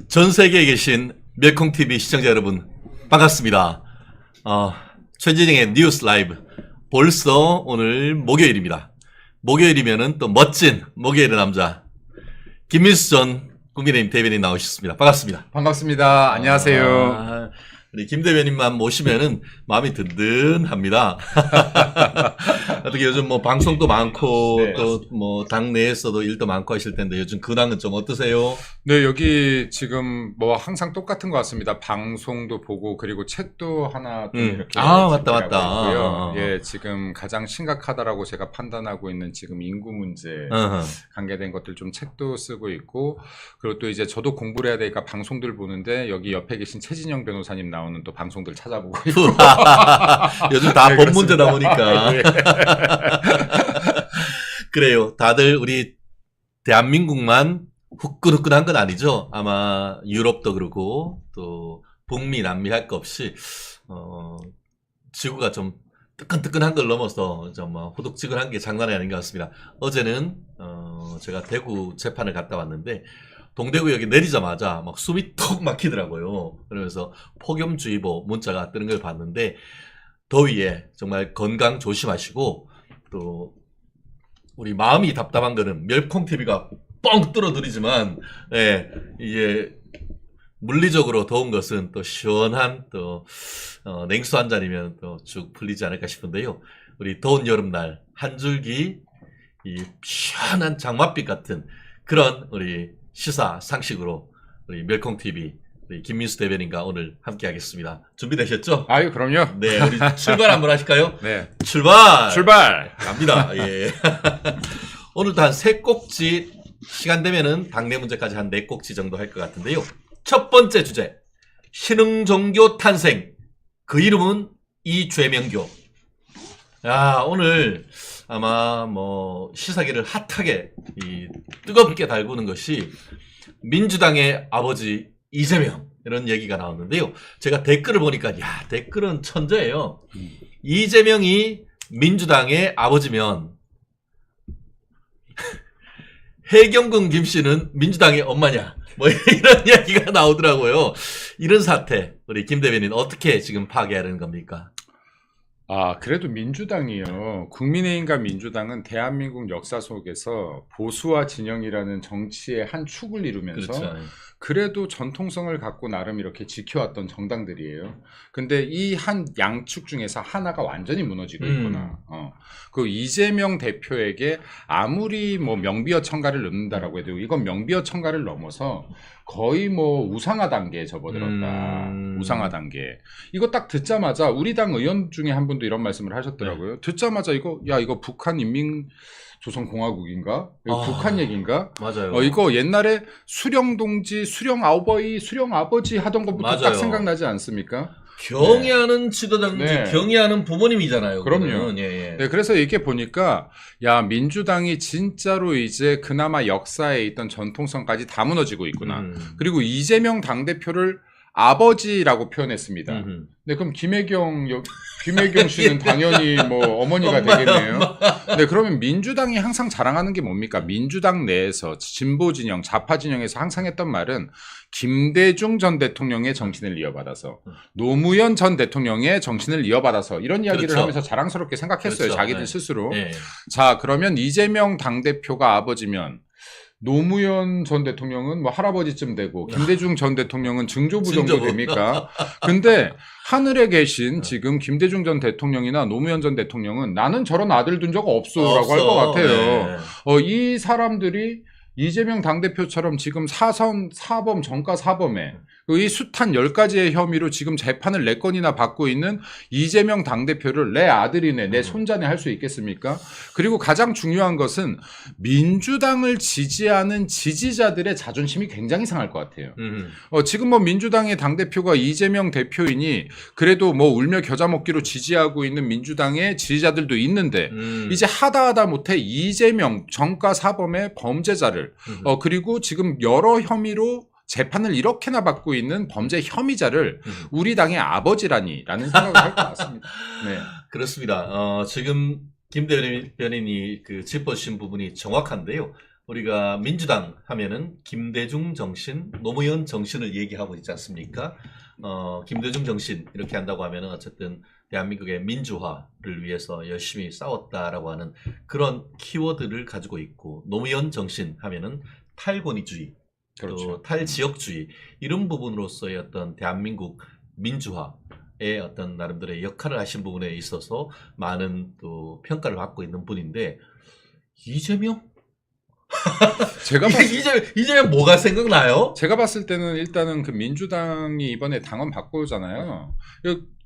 전 세계에 계신 멸콩TV 시청자 여러분 반갑습니다. 최진영의 뉴스 라이브 벌써 오늘 목요일입니다. 목요일이면은 또 멋진 목요일의 남자 김민수 전 국민의힘 대변인 나오셨습니다. 반갑습니다. 반갑습니다. 안녕하세요. 우리 김 대변인만 모시면은 마음이 든든합니다. 어떻게 요즘 뭐 방송도 많고 네. 또 뭐 당내에서도 일도 많고 하실 텐데 요즘 근황은 좀 어떠세요? 네, 여기 지금 뭐 항상 똑같은 것 같습니다. 방송도 보고 그리고 책도 하나 좀 이렇게 맞다. 준비하고 있고요. 예, 지금 가장 심각하다라고 제가 판단하고 있는 지금 인구 문제 관계된 것들 좀 책도 쓰고 있고, 그리고 또 이제 저도 공부를 해야 되니까 방송들 보는데 여기 옆에 계신 최진영 변호사님 나오는 또 방송들 찾아보고 있고. 요즘 다 네, 법 문제다 보니까. 네. 그래요. 다들 우리 대한민국만 후끈후끈한 건 아니죠. 아마 유럽도 그러고 또 북미, 남미 할 거 없이 지구가 좀 뜨끈뜨끈한 걸 넘어서 좀 호둑지근한 게 장난이 아닌 것 같습니다. 어제는 제가 대구 재판을 갔다 왔는데 동대구역에 내리자마자 막 숨이 턱 막히더라고요. 그러면서 폭염주의보 문자가 뜨는 걸 봤는데 더위에 정말 건강 조심하시고, 또 우리 마음이 답답한 거는 멸콩TV가 뻥 뚫어드리지만, 예, 이게 물리적으로 더운 것은 또 시원한 또 냉수 한 잔이면 또 쭉 풀리지 않을까 싶은데요. 우리 더운 여름날 한 줄기 이 시원한 장맛빛 같은 그런 우리 시사 상식으로 우리 멸콩TV 우리 김민수 대변인과 오늘 함께 하겠습니다. 준비되셨죠? 아유, 그럼요. 네, 우리 출발 한번 하실까요? 네. 출발! 출발! 갑니다. 예. 오늘도 한 3꼭지, 시간 되면은 당내 문제까지 한 4꼭지 정도 할 것 같은데요. 첫 번째 주제, 신흥종교 탄생. 그 이름은 이죄명교. 야, 오늘 아마 뭐 시사기를 핫하게 뜨겁게 달구는 것이 민주당의 아버지 이재명, 이런 얘기가 나왔는데요. 제가 댓글을 보니까 야, 댓글은 천재예요. 이재명이 민주당의 아버지면 해경군 김씨는 민주당의 엄마냐, 뭐 이런 이야기가 나오더라고요. 이런 사태 우리 김 대변인 어떻게 지금 파괴하려는 겁니까? 그래도 민주당이요. 국민의힘과 민주당은 대한민국 역사 속에서 보수와 진영이라는 정치의 한 축을 이루면서 그렇죠. 그래도 전통성을 갖고 나름 이렇게 지켜왔던 정당들이에요. 근데 이 한 양축 중에서 하나가 완전히 무너지고 있구나. 그 이재명 대표에게 아무리 뭐 명비어 첨가를 넣는다라고 해도 이건 명비어 첨가를 넘어서 거의 뭐 우상화 단계에 접어들었다. 우상화 단계. 이거 딱 듣자마자 우리 당 의원 중에 한 분도 이런 말씀을 하셨더라고요. 네. 듣자마자 이거 북한 인민조선공화국인가? 북한 얘기인가? 맞아요. 이거 옛날에 수령동지, 수령아버이, 수령아버지 하던 것부터 맞아요. 딱 생각나지 않습니까? 경의하는 지도자인지 네. 경의하는 부모님이잖아요. 그럼요. 그거는. 예. 네, 그래서 이게 보니까 야, 민주당이 진짜로 이제 그나마 역사에 있던 전통성까지 다 무너지고 있구나. 그리고 이재명 당대표를 아버지라고 표현했습니다. 네, 그럼 김혜경 씨는 당연히 뭐 어머니가 되겠네요. 네, 그러면 민주당이 항상 자랑하는 게 뭡니까? 민주당 내에서 진보 진영, 좌파 진영에서 항상 했던 말은 김대중 전 대통령의 정신을 이어받아서, 노무현 전 대통령의 정신을 이어받아서 이런 이야기를 그렇죠. 하면서 자랑스럽게 생각했어요. 그렇죠. 자기들 네. 스스로. 예. 자, 그러면 이재명 당대표가 아버지면 노무현 전 대통령은 뭐 할아버지쯤 되고 김대중 전 대통령은 증조부 정도 증조부. 됩니까? 근데 하늘에 계신 지금 김대중 전 대통령이나 노무현 전 대통령은 나는 저런 아들 둔 적 없어라고 할 것 같아요. 네. 이 사람들이 이재명 당대표처럼 지금 사범, 정가 사범에 이 숱한 10가지의 혐의로 지금 재판을 4건이나 받고 있는 이재명 당대표를 내 아들이네, 내 손자네 할 수 있겠습니까? 그리고 가장 중요한 것은 민주당을 지지하는 지지자들의 자존심이 굉장히 상할 것 같아요. 지금 뭐 민주당의 당대표가 이재명 대표이니 그래도 뭐 울며 겨자 먹기로 지지하고 있는 민주당의 지지자들도 있는데 이제 하다 못해 이재명 정가 사범의 범죄자를 그리고 지금 여러 혐의로 재판을 이렇게나 받고 있는 범죄 혐의자를 우리 당의 아버지라니라는 생각을 할 것 같습니다. 네. 그렇습니다. 지금 김 대변인이 짚어주신 부분이 정확한데요. 우리가 민주당 하면은 김대중 정신, 노무현 정신을 얘기하고 있지 않습니까? 김대중 정신 이렇게 한다고 하면은 어쨌든 대한민국의 민주화를 위해서 열심히 싸웠다라고 하는 그런 키워드를 가지고 있고, 노무현 정신 하면은 탈권위주의, 그렇죠. 또 탈지역주의 이런 부분으로서의 어떤 대한민국 민주화의 어떤 나름대로의 역할을 하신 부분에 있어서 많은 또 평가를 받고 있는 분인데, 이재명? 이재명 뭐가 생각나요? 제가 봤을 때는 일단은 그 민주당이 이번에 당원 바꾸잖아요.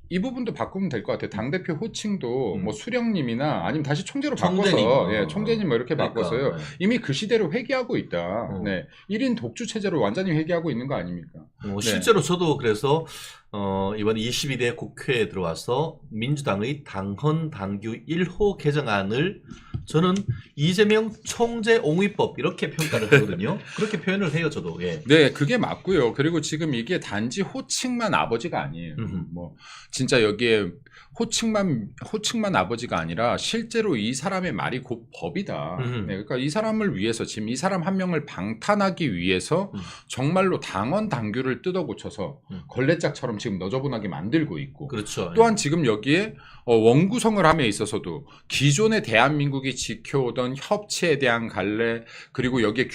이 부분도 바꾸면 될 것 같아요. 당대표 호칭도 뭐 수령님이나 아니면 다시 총재로 총재님. 바꿔서, 예, 총재님 뭐 이렇게 그러니까, 바꿔서요. 네. 이미 그 시대로 회귀하고 있다. 네. 1인 독주 체제로 완전히 회귀하고 있는 거 아닙니까? 실제로 저도 그래서 이번 22대 국회에 들어와서 민주당의 당헌 당규 1호 개정안을 저는 이재명 총재 옹위법 이렇게 평가를 하거든요. 그렇게 표현을 해요, 저도. 예. 네, 그게 맞고요. 그리고 지금 이게 단지 호칭만 아버지가 아니에요. 뭐 진짜 여기에 호칭만 아버지가 아니라 실제로 이 사람의 말이 곧 법이다. 네, 그러니까 이 사람을 위해서, 지금 이 사람 한 명을 방탄하기 위해서 정말로 당헌 당규를 뜯어 고쳐서 걸레짝처럼 지금 너저분하게 만들고 있고, 그렇죠. 또한 지금 여기에 원구성을 함에 있어서도 기존의 대한민국이 지켜오던 협치에 대한 갈래, 그리고 여기에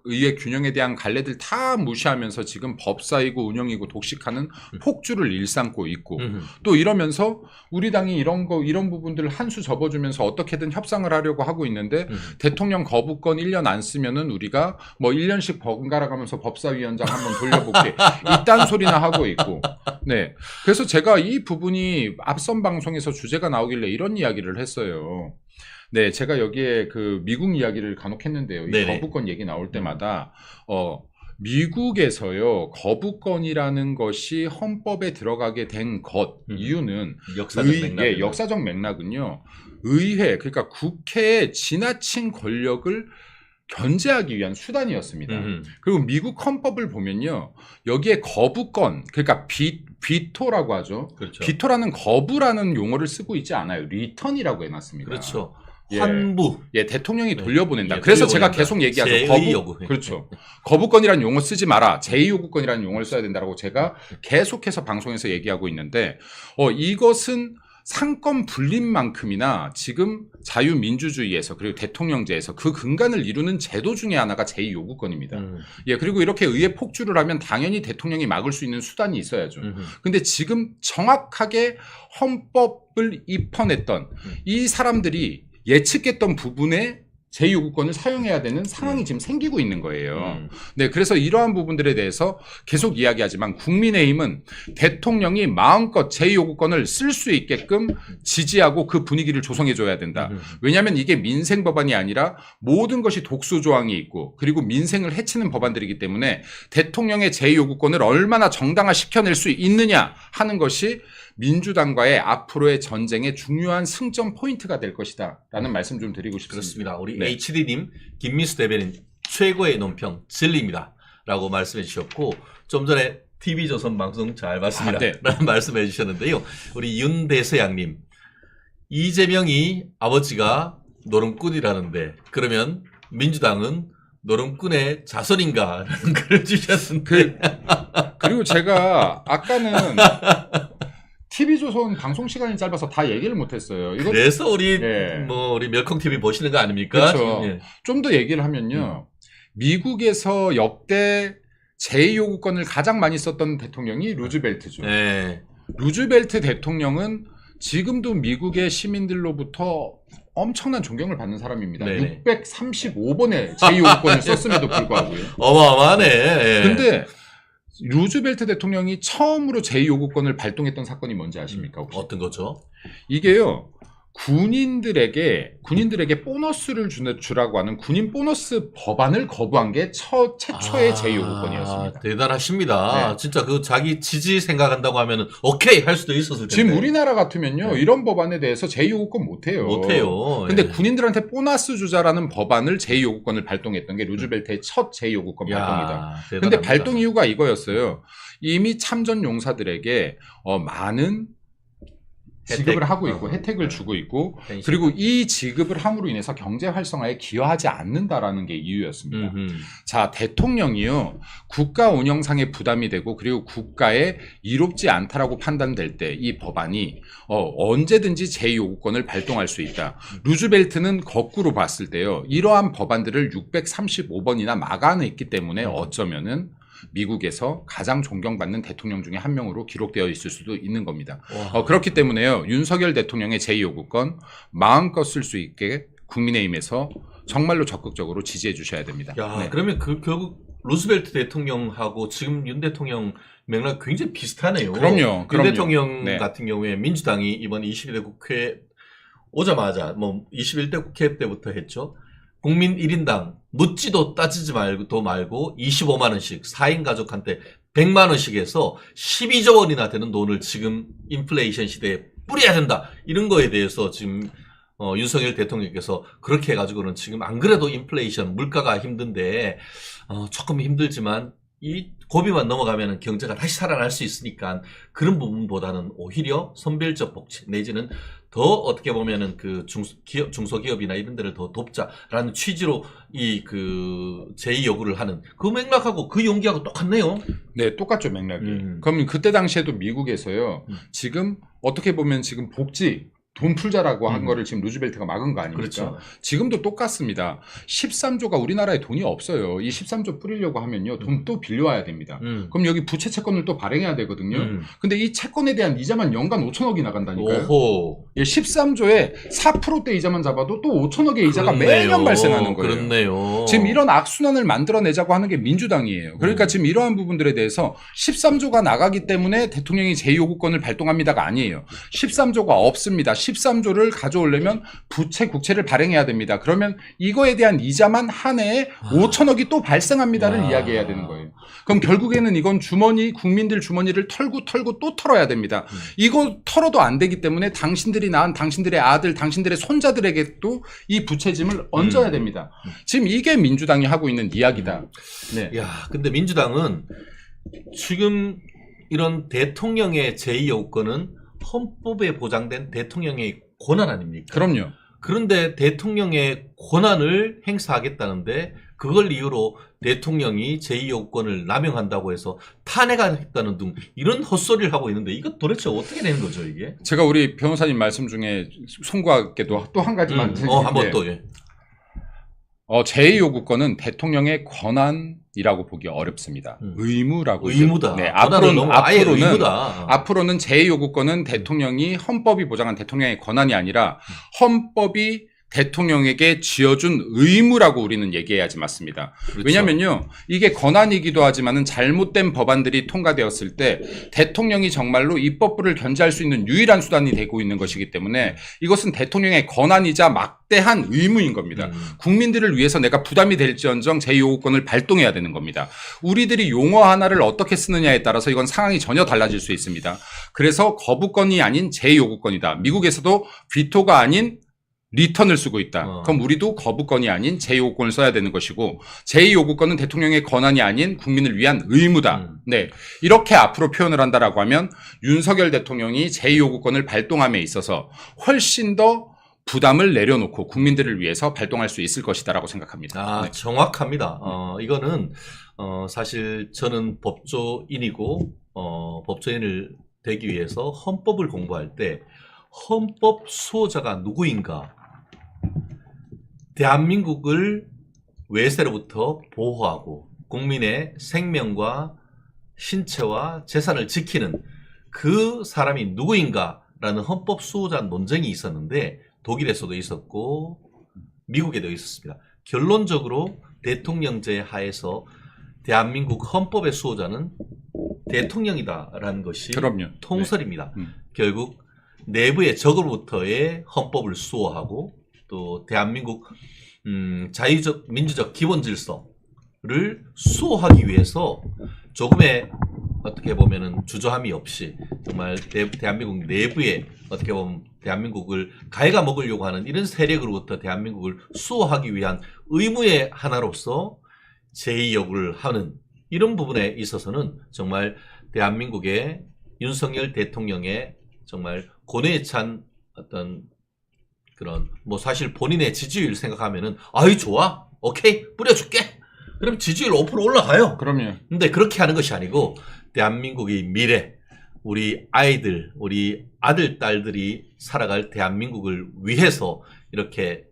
의회 균형에 대한 갈래들 다 무시하면서 지금 법사이고 운영이고 독식하는 폭주를 일삼고 있고, 또 이러면서 우리 당이 이런 부분들을 한 수 접어주면서 어떻게든 협상을 하려고 하고 있는데, 대통령 거부권 1년 안 쓰면은 우리가 뭐 1년씩 번갈아 가면서 법사위원장 한번 돌려볼게 이딴 소리나 하고 있고. 네. 그래서 제가 이 부분이 앞선 방송에서 주제가 나오길래 이런 이야기를 했어요. 네, 제가 여기에 그 미국 이야기를 간혹 했는데요. 이 네네. 거부권 얘기 나올 때마다 미국에서요, 거부권이라는 것이 헌법에 들어가게 된 것 이유는 역사적 맥락은요, 의회, 그러니까 국회의 지나친 권력을 견제하기 위한 수단이었습니다. 그리고 미국 헌법을 보면요, 여기에 거부권, 그러니까 비토라고 하죠. 그렇죠. 비토라는 거부라는 용어를 쓰고 있지 않아요. 리턴이라고 해놨습니다. 그렇죠. 예. 환부. 예, 대통령이 돌려보낸다. 예, 그래서 돌려보낸다. 제가 계속 얘기하죠. 제2 요구. 그렇죠. 거부권이라는 용어 쓰지 마라. 제2요구권이라는 용어를 써야 된다고 제가 계속해서 방송에서 얘기하고 있는데, 이것은 상권 분립만큼이나 지금 자유민주주의에서, 그리고 대통령제에서 그 근간을 이루는 제도 중에 하나가 제2요구권입니다. 예, 그리고 이렇게 의회 폭주를 하면 당연히 대통령이 막을 수 있는 수단이 있어야죠. 근데 지금 정확하게 헌법을 입헌했던 이 사람들이 예측했던 부분에 제2요구권을 사용해야 되는 상황이 지금 생기고 있는 거예요. 네, 그래서 이러한 부분들에 대해서 계속 이야기하지만, 국민의힘은 대통령이 마음껏 제2요구권을 쓸 수 있게끔 지지하고 그 분위기를 조성해줘야 된다. 왜냐하면 이게 민생 법안이 아니라 모든 것이 독소 조항이 있고, 그리고 민생을 해치는 법안들이기 때문에 대통령의 제2요구권을 얼마나 정당화시켜낼 수 있느냐 하는 것이 민주당과의 앞으로의 전쟁의 중요한 승점 포인트가 될 것이다 라는 말씀 좀 드리고 싶습니다. 그렇습니다. 우리 네. HD님, 김민수 대변인 최고의 논평 진리입니다 라고 말씀해 주셨고, 좀 전에 TV조선 방송 잘 봤습니다 네. 라는 말씀해 주셨는데요. 우리 윤대서양님, 이재명이 아버지가 노름꾼이라는데 그러면 민주당은 노름꾼의 자손인가 라는 글을 주셨는데, 그리고 제가 아까는 TV조선 방송 시간이 짧아서 다 얘기를 못했어요. 그래서 우리 예. 우리 멸콩 TV 보시는 거 아닙니까? 그렇죠. 예. 좀 더 얘기를 하면요, 미국에서 역대 제2요구권을 가장 많이 썼던 대통령이 루즈벨트죠. 네. 루즈벨트 대통령은 지금도 미국의 시민들로부터 엄청난 존경을 받는 사람입니다. 네네. 635번의 제2요구권을 썼음에도 불구하고요. 어마어마하네. 예. 근데 루즈벨트 대통령이 처음으로 제2요구권을 발동했던 사건이 뭔지 아십니까, 혹시? 어떤 거죠? 이게요, 군인들에게 보너스를 주라고 하는 군인 보너스 법안을 거부한 게 최초의 제2요구권이었습니다. 대단하십니다. 네. 진짜 그 자기 지지 생각한다고 하면은 오케이 할 수도 있었을 텐데. 지금 우리나라 같으면요, 네. 이런 법안에 대해서 제2요구권 못해요. 못해요. 근데 예. 군인들한테 보너스 주자라는 법안을 제2요구권을 발동했던 게 루즈벨트의 첫 제2요구권 발동이다. 근데 대단합니다. 발동 이유가 이거였어요. 이미 참전 용사들에게 많은 지급을 하고 있고 혜택을 주고 있고 펜션. 그리고 이 지급을 함으로 인해서 경제 활성화에 기여하지 않는다라는 게 이유였습니다. 자, 대통령이요. 국가 운영상의 부담이 되고 그리고 국가에 이롭지 않다라고 판단될 때 이 법안이 언제든지 제2요구권을 발동할 수 있다. 루즈벨트는 거꾸로 봤을 때요. 이러한 법안들을 635번이나 막아냈기 때문에 어쩌면은 미국에서 가장 존경받는 대통령 중에 한 명으로 기록되어 있을 수도 있는 겁니다. 그렇기 때문에요. 윤석열 대통령의 제2요구권 마음껏 쓸 수 있게 국민의힘에서 정말로 적극적으로 지지해 주셔야 됩니다. 야, 네. 그러면 결국 루스벨트 대통령하고 지금 윤 대통령 맥락 굉장히 비슷하네요. 그럼요. 윤 대통령 네. 같은 경우에 민주당이 이번 22대 국회 오자마자 21대 국회 때부터 했죠. 국민 1인당 묻지도 따지지 말고 25만 원씩 4인 가족한테 100만 원씩 해서 12조 원이나 되는 돈을 지금 인플레이션 시대에 뿌려야 된다. 이런 거에 대해서 지금 윤석열 대통령께서 그렇게 해가지고는 지금 안 그래도 인플레이션 물가가 힘든데 조금 힘들지만 이 고비만 넘어가면 경제가 다시 살아날 수 있으니까 그런 부분보다는 오히려 선별적 복지 내지는 더 어떻게 보면은 그 중소기업이나 이런 데를 더 돕자라는 취지로 이 그 제2 요구를 하는 그 맥락하고 그 용기하고 똑같네요. 네, 똑같죠, 맥락이. 그럼 그때 당시에도 미국에서요. 지금 어떻게 보면 지금 복지 돈 풀자라고 한 거를 지금 루즈벨트가 막은 거 아닙니까? 그렇죠. 지금도 똑같습니다. 13조가 우리나라에 돈이 없어요. 이 13조 뿌리려고 하면요. 돈 또 빌려와야 됩니다. 그럼 여기 부채 채권을 또 발행해야 되거든요. 근데 이 채권에 대한 이자만 연간 5천억이 나간다니까요. 오호. 예, 13조에 4%대 이자만 잡아도 또 5천억의 이자가 매년 발생하는 거예요. 그렇네요. 지금 이런 악순환을 만들어내자고 하는 게 민주당이에요. 그러니까 지금 이러한 부분들에 대해서 13조가 나가기 때문에 대통령이 제2요구권을 발동합니다가 아니에요. 13조가 없습니다. 13조를 가져오려면 부채, 국채를 발행해야 됩니다. 그러면 이거에 대한 이자만 한 해에 5천억이 또 발생합니다를 이야기해야 되는 거예요. 그럼 결국에는 이건 국민들 주머니를 털고 또 털어야 됩니다. 이거 털어도 안 되기 때문에 당신들이 낳은 당신들의 아들, 당신들의 손자들에게도 이 부채짐을 얹어야 됩니다. 지금 이게 민주당이 하고 있는 이야기다. 네. 야, 근데 민주당은 지금 이런 대통령의 제2요구권은 헌법에 보장된 대통령의 권한 아닙니까? 그럼요. 그런데 대통령의 권한을 행사하겠다는데 그걸 이유로 대통령이 제2요구권을 남용한다고 해서 탄핵하겠다는 등 이런 헛소리를 하고 있는데 이거 도대체 어떻게 되는 거죠, 이게? 제가 우리 변호사님 말씀 중에 송구하게도 또 한 가지만 한번 또 예. 제2요구권은 대통령의 권한이라고 보기 어렵습니다. 의무라고. 의무다. 네, 앞으로는 제2요구권은 대통령이 헌법이 보장한 대통령의 권한이 아니라 헌법이 대통령에게 지어준 의무라고 우리는 얘기해야지 맞습니다. 그렇죠. 왜냐면요, 이게 권한이기도 하지만은 잘못된 법안들이 통과되었을 때 대통령이 정말로 입법부를 견제할 수 있는 유일한 수단이 되고 있는 것이기 때문에 이것은 대통령의 권한이자 막대한 의무인 겁니다. 국민들을 위해서 내가 부담이 될지언정 제2요구권을 발동해야 되는 겁니다. 우리들이 용어 하나를 어떻게 쓰느냐에 따라서 이건 상황이 전혀 달라질 수 있습니다. 그래서 거부권이 아닌 제2요구권이다. 미국에서도 비토가 아닌 리턴을 쓰고 있다. 그럼 우리도 거부권이 아닌 제2요구권을 써야 되는 것이고 제2요구권은 대통령의 권한이 아닌 국민을 위한 의무다. 네, 이렇게 앞으로 표현을 한다라고 하면 윤석열 대통령이 제2요구권을 발동함에 있어서 훨씬 더 부담을 내려놓고 국민들을 위해서 발동할 수 있을 것이다라고 생각합니다. 네. 정확합니다. 이거는 사실 저는 법조인이고 법조인을 되기 위해서 헌법을 공부할 때 헌법 수호자가 누구인가? 대한민국을 외세로부터 보호하고 국민의 생명과 신체와 재산을 지키는 그 사람이 누구인가라는 헌법 수호자 논쟁이 있었는데 독일에서도 있었고 미국에도 있었습니다. 결론적으로 대통령제 하에서 대한민국 헌법의 수호자는 대통령이다라는 것이 그럼요. 통설입니다. 네. 결국 내부의 적으로부터의 헌법을 수호하고 또 대한민국 자유적 민주적 기본 질서를 수호하기 위해서 조금의 어떻게 보면은 주저함이 없이 정말 대한민국 내부에 어떻게 보면 대한민국을 갉아먹으려고 하는 이런 세력으로부터 대한민국을 수호하기 위한 의무의 하나로서 제2요구를 하는 이런 부분에 있어서는 정말 대한민국의 윤석열 대통령의 정말 고뇌에 찬 어떤 그런 뭐 사실 본인의 지지율 생각하면은 아이 좋아 오케이 뿌려줄게 그럼 지지율 5% 올라가요. 그럼요. 근데 그렇게 하는 것이 아니고 대한민국의 미래 우리 아이들 우리 아들 딸들이 살아갈 대한민국을 위해서 이렇게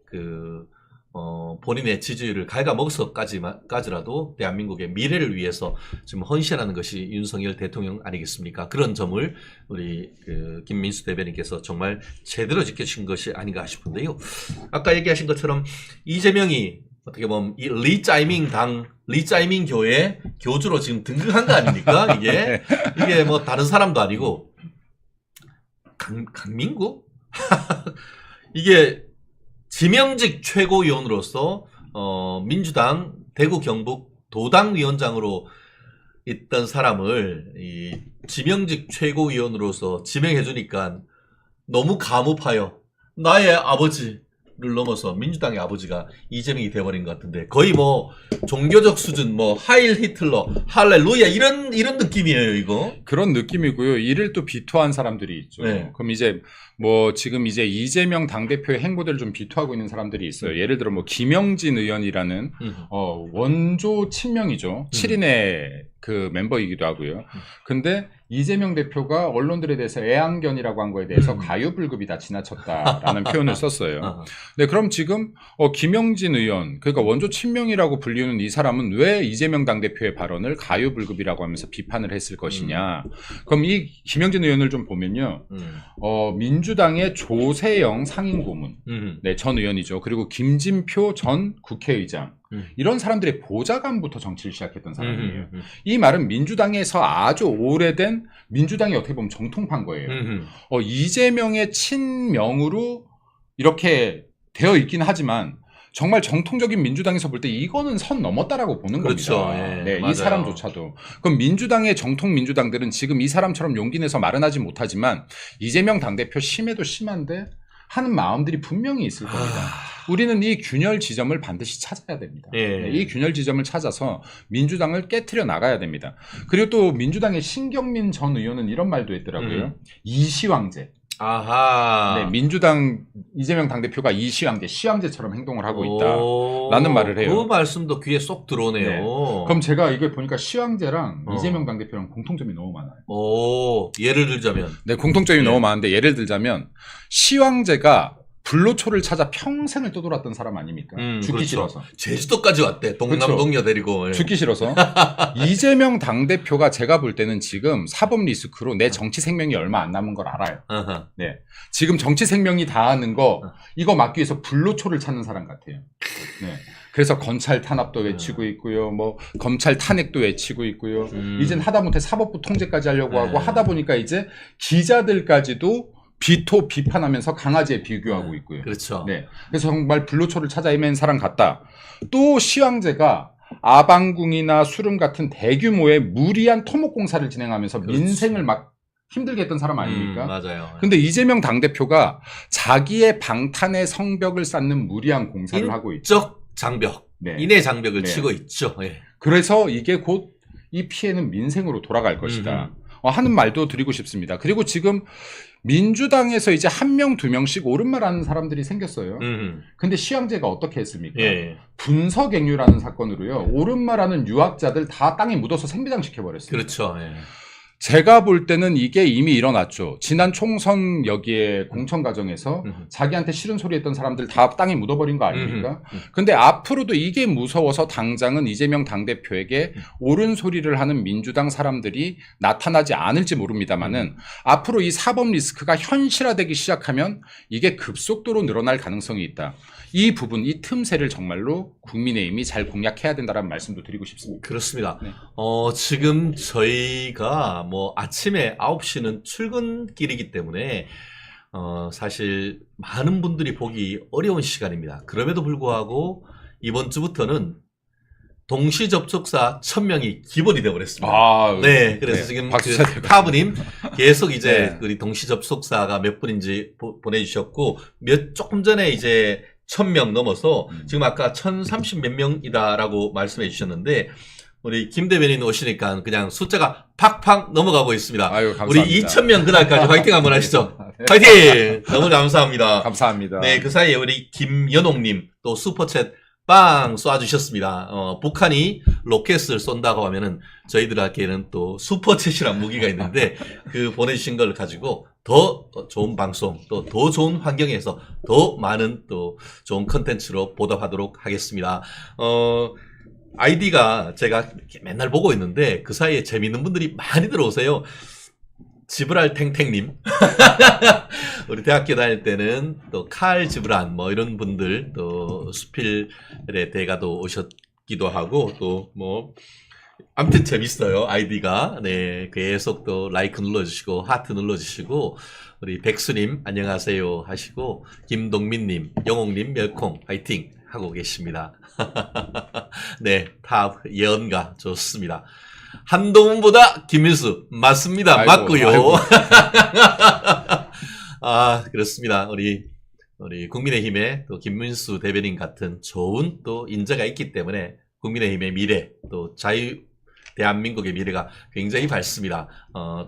본인의 지지율을 갉아먹어서까지라도 대한민국의 미래를 위해서 지금 헌신하는 것이 윤석열 대통령 아니겠습니까? 그런 점을 우리 김민수 대변인께서 정말 제대로 지켜주신 것이 아닌가 싶은데요. 아까 얘기하신 것처럼 이재명이 어떻게 보면 이 리짜이밍 교회 교주로 지금 등극한 거 아닙니까? 이게 뭐 다른 사람도 아니고 강민구? 이게 지명직 최고위원으로서 민주당 대구 경북 도당위원장으로 있던 사람을 이 지명직 최고위원으로서 지명해 주니까 너무 가무파요. 나의 아버지를 넘어서 민주당의 아버지가 이재명이 돼버린 것 같은데 거의 뭐 종교적 수준 뭐 하일 히틀러 할렐루야 이런 느낌이에요 이거. 그런 느낌이고요. 이를 또 비토한 사람들이 있죠. 네. 그럼 이제 뭐 지금 이제 이재명 당대표의 행보들을 좀 비토하고 있는 사람들이 있어요. 예를 들어 뭐 김영진 의원이라는 원조 친명이죠. 7인의 그 멤버이기도 하고요. 근데 이재명 대표가 언론들에 대해서 애완견이라고 한 거에 대해서 가요불급이다 지나쳤다라는 표현을 썼어요. 네, 그럼 지금 김영진 의원 그러니까 원조 친명이라고 불리는 이 사람은 왜 이재명 당대표의 발언을 가요불급이라고 하면서 비판을 했을 것이냐. 그럼 이 김영진 의원을 좀 보면요. 민주당의 조세영 상임고문 네, 전 의원이죠. 그리고 김진표 전 국회의장 이런 사람들의 보좌관부터 정치를 시작했던 사람이에요. 이 말은 민주당에서 아주 오래된 민주당이 어떻게 보면 정통판 거예요. 이재명의 친명으로 이렇게 되어 있긴 하지만 정말 정통적인 민주당에서 볼 때 이거는 선 넘었다라고 보는 그렇죠. 겁니다. 예, 네, 맞아요. 이 사람조차도. 그럼 민주당의 정통 민주당들은 지금 이 사람처럼 용기 내서 말은 못하지만 이재명 당대표 심해도 심한데 하는 마음들이 분명히 있을 겁니다. 우리는 이 균열 지점을 반드시 찾아야 됩니다. 예. 네, 이 균열 지점을 찾아서 민주당을 깨트려 나가야 됩니다. 그리고 또 민주당의 신경민 전 의원은 이런 말도 했더라고요. 이시황제. 아하. 네, 민주당 이재명 당대표가 이시황제, 시황제처럼 행동을 하고 있다라는 말을 해요. 그 말씀도 귀에 쏙 들어오네요. 네. 그럼 제가 이걸 보니까 시황제랑 이재명 당대표랑 공통점이 너무 많아요. 예를 들자면. 네, 공통점이 너무 많은데 예를 들자면 시황제가 불로초를 찾아 평생을 떠돌았던 사람 아닙니까? 죽기 그렇죠. 싫어서. 제주도까지 왔대. 동남동녀 데리고. 예. 죽기 싫어서. 이재명 당대표가 제가 볼 때는 지금 사법 리스크로 내 정치 생명이 얼마 안 남은 걸 알아요. 네. 지금 정치 생명이 다하는 거 이거 막기 위해서 불로초를 찾는 사람 같아요. 네. 그래서 검찰 탄압도 외치고 있고요. 뭐 검찰 탄핵도 외치고 있고요. 이젠 하다못해 사법부 통제까지 하려고 하고 하다 보니까 이제 기자들까지도 비판하면서 강아지에 비교하고 있고요. 그렇죠. 네. 그래서 정말 불로초를 찾아 헤맨 사람 같다. 또 시황제가 아방궁이나 수름 같은 대규모의 무리한 토목공사를 진행하면서 그렇지. 민생을 막 힘들게 했던 사람 아닙니까? 맞아요. 근데 이재명 당대표가 자기의 방탄의 성벽을 쌓는 무리한 공사를 하고 있죠. 인적 장벽, 네. 인해 장벽을 네. 치고 있죠. 예. 그래서 이게 곧 이 피해는 민생으로 돌아갈 것이다. 하는 말도 드리고 싶습니다. 그리고 지금 민주당에서 이제 한 명, 두 명씩 옳은말 하는 사람들이 생겼어요. 근데 시황제가 어떻게 했습니까? 예. 분서갱유라는 사건으로요. 옳은말 하는 유학자들 다 땅에 묻어서 생비당 시켜버렸어요. 그렇죠. 예. 제가 볼 때는 이게 이미 일어났죠. 지난 총선 여기에 공천 과정에서 자기한테 싫은 소리 했던 사람들 다 땅에 묻어버린 거 아닙니까? 근데 앞으로도 이게 무서워서 당장은 이재명 당대표에게 옳은 소리를 하는 민주당 사람들이 나타나지 않을지 모릅니다만은 앞으로 이 사법 리스크가 현실화되기 시작하면 이게 급속도로 늘어날 가능성이 있다. 이 부분, 이 틈새를 정말로 국민의힘이 잘 공략해야 된다는 말씀도 드리고 싶습니다. 그렇습니다. 네. 지금 저희가 뭐 아침에 9시는 출근길이기 때문에 사실 많은 분들이 보기 어려운 시간입니다. 그럼에도 불구하고 이번 주부터는 동시 접촉사 1000명이 기본이 되어버렸습니다. 네, 그래서 지금 카브님 계속 이제 우리 동시 접촉사가 몇 분인지 보내주셨고 조금 전에 이제 1000명 넘어서 지금 아까 1030 몇 명이다라고 말씀해 주셨는데 우리 김 대변인 오시니까 그냥 숫자가 팍팍 넘어가고 있습니다. 아유, 감사합니다. 우리 2,000명 그날까지 화이팅 한번 하시죠. 네. 화이팅! 너무 감사합니다. 감사합니다. 네, 그 사이에 우리 김연옥님 또 슈퍼챗 빵 쏴주셨습니다. 북한이 로켓을 쏜다고 하면은 저희들에게는 또 슈퍼챗이란 무기가 있는데 그 보내주신 걸 가지고 더 좋은 방송 또 더 좋은 환경에서 더 많은 또 좋은 컨텐츠로 보답하도록 하겠습니다. 아이디가 제가 이렇게 맨날 보고 있는데 그 사이에 재밌는 분들이 많이 들어오세요. 지브랄 탱탱님. 우리 대학교 다닐 때는 또 칼 지브란 뭐 이런 분들 또 수필의 대가도 오셨기도 하고 또 뭐 아무튼 재밌어요 아이디가. 네, 계속 또 라이크 눌러주시고 하트 눌러주시고 우리 백수님 안녕하세요 하시고 김동민님 영옥님 멸콩 파이팅 하고 계십니다. 네, 탑 예언가 좋습니다. 한동훈보다 김일수 맞습니다. 아이고, 맞고요. 아이고. 아, 그렇습니다. 우리 국민의힘에 또 김문수 대변인 같은 좋은 또 인재가 있기 때문에 국민의힘의 미래 또 대한민국의 미래가 굉장히 밝습니다.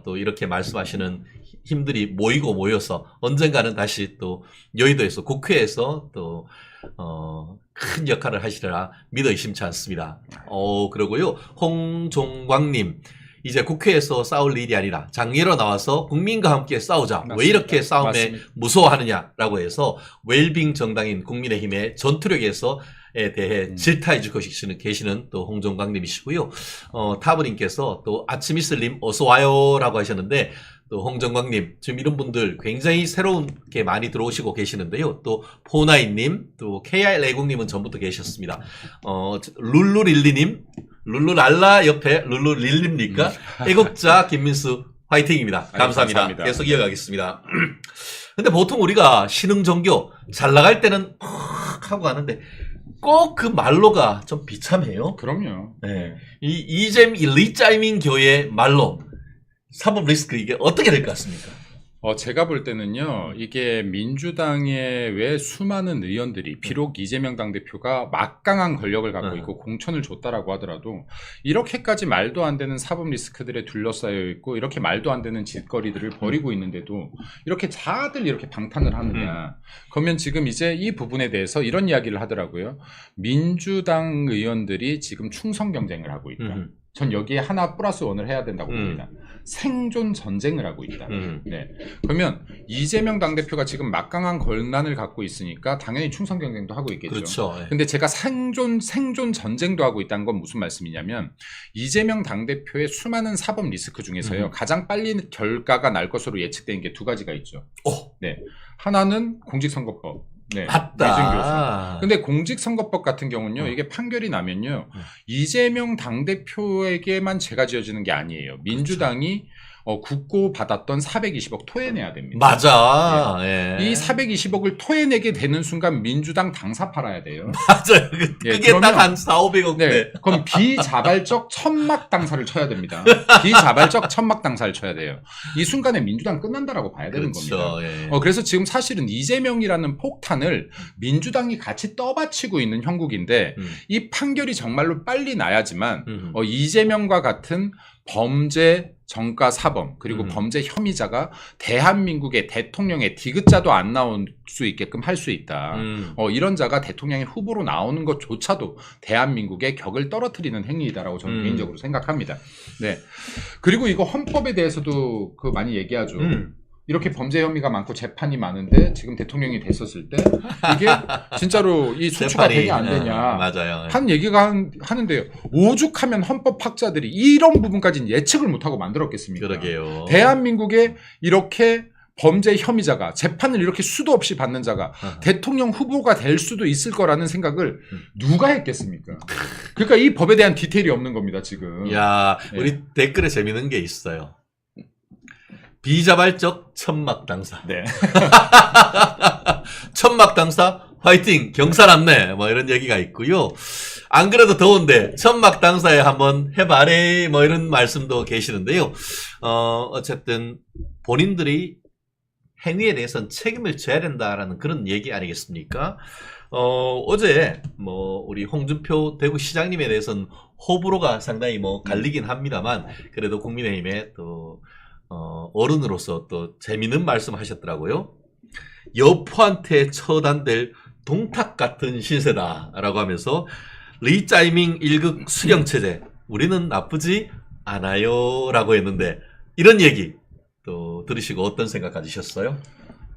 또 이렇게 말씀하시는 힘들이 모여서 언젠가는 다시 또 여의도에서 국회에서 또 큰 역할을 하시리라 믿어 의심치 않습니다. 그러고요. 홍종광님, 이제 국회에서 싸울 일이 아니라 장애로 나와서 국민과 함께 싸우자. 맞습니다. 왜 이렇게 싸움에 맞습니다. 무서워하느냐라고 해서 웰빙 정당인 국민의힘의 전투력에서에 대해 질타해 주고 계시는 또 홍종광님이시고요. 타브님께서 또 아침 이슬님 어서 와요라고 하셨는데 또 홍정광님 지금 이런 분들 굉장히 새로운 게 많이 들어오시고 계시는데요. 또 포나이님 또 KR80님은 전부터 계셨습니다. 룰루릴리님 룰루랄라 옆에 룰루릴립니까? 애국자 김민수 화이팅입니다. 감사합니다. 감사합니다. 계속 이어가겠습니다. 근데 보통 우리가 신흥종교 잘 나갈 때는 팍 하고 가는데 꼭 그 말로가 좀 비참해요. 그럼요. 네. 이 이잼 리짜이밍 교회 말로 사법 리스크 이게 어떻게 될 것 같습니까? 제가 볼 때는요, 이게 민주당의 왜 수많은 의원들이 비록 이재명 당대표가 막강한 권력을 갖고 있고 공천을 줬다라고 하더라도 이렇게까지 말도 안 되는 사법 리스크들에 둘러싸여 있고 이렇게 말도 안 되는 짓거리들을 벌이고 있는데도 이렇게 다들 이렇게 방탄을 하느냐. 그러면 지금 이제 이 부분에 대해서 이런 이야기를 하더라고요. 민주당 의원들이 지금 충성 경쟁을 하고 있다. 전 여기에 하나 플러스 원을 해야 된다고 봅니다. 생존 전쟁을 하고 있다. 네. 그러면 이재명 당대표가 지금 막강한 권한을 갖고 있으니까 당연히 충성 경쟁도 하고 있겠죠. 그렇죠. 네. 근데 제가 생존 전쟁도 하고 있다는 건 무슨 말씀이냐면 이재명 당대표의 수많은 사법 리스크 중에서요. 가장 빨리 결과가 날 것으로 예측되는 게 두 가지가 있죠. 네. 하나는 공직선거법. 네, 맞다. 근데 공직선거법 같은 경우는요, 이게 판결이 나면요, 이재명 당대표에게만 죄가 지어지는 게 아니에요. 민주당이 국고 받았던 420억 토해내야 됩니다. 맞아. 네. 이 420억을 토해내게 되는 순간 민주당 당사 팔아야 돼요. 맞아요. 예, 그게 그러면- 딱 한 4,500억. 네. 그럼 비자발적 천막 당사를 쳐야 됩니다. 비자발적 천막 당사를 쳐야 돼요. 이 순간에 민주당 끝난다라고 봐야 되는 겁니다. 그렇죠. 예. 그래서 지금 사실은 이재명이라는 폭탄을 민주당이 같이 떠받치고 있는 형국인데 이 판결이 정말로 빨리 나야지만 이재명과 같은 범죄 정가 사범 그리고 범죄 혐의자가 대한민국의 대통령의 디귿자도 안 나올 수 있게끔 할 수 있다. 이런 자가 대통령의 후보로 나오는 것조차도 대한민국의 격을 떨어뜨리는 행위이다라고 저는 개인적으로 생각합니다. 네. 그리고 이거 헌법에 대해서도 많이 얘기하죠. 이렇게 범죄 혐의가 많고 재판이 많은데 지금 대통령이 됐었을 때 이게 진짜로 이 수추가 재판이, 되냐 안 되냐 맞아요. 한 얘기가 하는데요. 오죽하면 헌법학자들이 이런 부분까지는 예측을 못하고 만들었겠습니까? 그러게요. 대한민국에 이렇게 범죄 혐의자가 재판을 이렇게 수도 없이 받는 자가 대통령 후보가 될 수도 있을 거라는 생각을 누가 했겠습니까? 그러니까 이 법에 대한 디테일이 없는 겁니다, 지금. 야, 예. 우리 댓글에 재밌는 게 있어요. 비자발적 천막 당사. 네. 천막 당사 화이팅 경찰 안내 뭐 이런 얘기가 있고요. 안 그래도 더운데 천막 당사에 한번 해봐래 뭐 이런 말씀도 계시는데요. 어쨌든 본인들이 행위에 대해서는 책임을 져야 된다라는 그런 얘기 아니겠습니까? 어제 우리 홍준표 대구시장님에 대해서는 호불호가 상당히 갈리긴 합니다만 그래도 국민의힘의 또 어른으로서 또 재미있는 말씀하셨더라고요. 여포한테 처단될 동탁 같은 신세다라고 하면서 리짜이밍 1극 수경체제 우리는 나쁘지 않아요라고 했는데 이런 얘기 또 들으시고 어떤 생각 가지셨어요?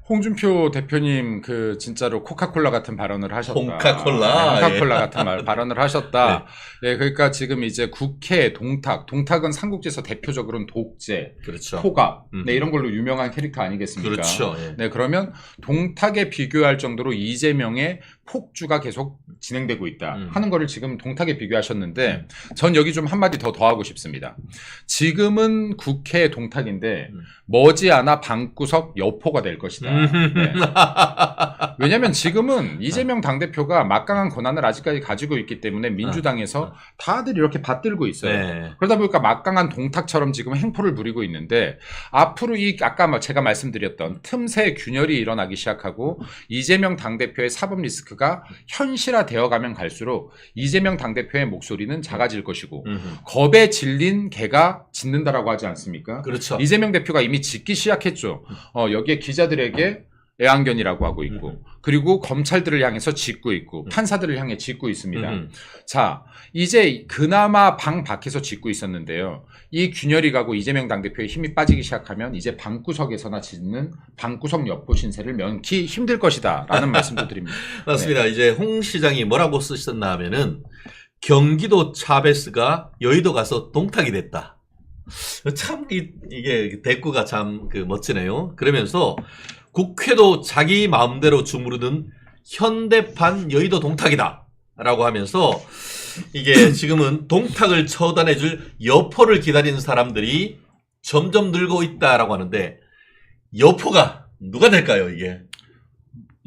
홍준표 대표님 그 진짜로 코카콜라 같은 발언을 하셨다. 홍카콜라. 홍카콜라 같은 발언을 하셨다. 네, 그러니까 지금 이제 국회 동탁은 삼국지에서 대표적으로는 독재, 그렇죠. 호갑, 네, 이런 걸로 유명한 캐릭터 아니겠습니까? 그렇죠. 예. 네, 그러면 동탁에 비교할 정도로 이재명의 폭주가 계속 진행되고 있다 하는 거를 지금 동탁에 비교하셨는데 전 여기 좀 한마디 더하고 싶습니다. 지금은 국회 동탁인데 머지않아 방구석 여포가 될 것이다. 네. 왜냐하면 지금은 이재명 당대표가 막강한 권한을 아직까지 가지고 있기 때문에 민주당에서 다들 이렇게 받들고 있어요. 네. 그러다 보니까 막강한 동탁처럼 지금 행포를 부리고 있는데 앞으로 아까 제가 말씀드렸던 틈새 균열이 일어나기 시작하고 이재명 당대표의 사법 리스크가 현실화되어 가면 갈수록 이재명 당대표의 목소리는 작아질 것이고 겁에 질린 개가 짖는다라고 하지 않습니까? 그렇죠. 이재명 대표가 이미 짖기 시작했죠. 여기에 기자들에게 애완견이라고 하고 있고 그리고 검찰들을 향해서 짖고 있고 판사들을 향해 짖고 있습니다. 자, 이제 그나마 방 밖에서 짖고 있었는데요. 이 균열이 가고 이재명 당대표의 힘이 빠지기 시작하면 이제 방구석에서나 짖는 방구석 여포 신세를 면키 힘들 것이다 라는 말씀도 드립니다. 맞습니다. 네. 이제 홍 시장이 뭐라고 쓰셨나 하면은 경기도 차베스가 여의도 가서 동탁이 됐다. 참 이게 대꾸가 참 멋지네요. 그러면서 국회도 자기 마음대로 주무르는 현대판 여의도 동탁이다 라고 하면서 이게 지금은 동탁을 처단해줄 여포를 기다리는 사람들이 점점 늘고 있다라고 하는데 여포가 누가 될까요 이게?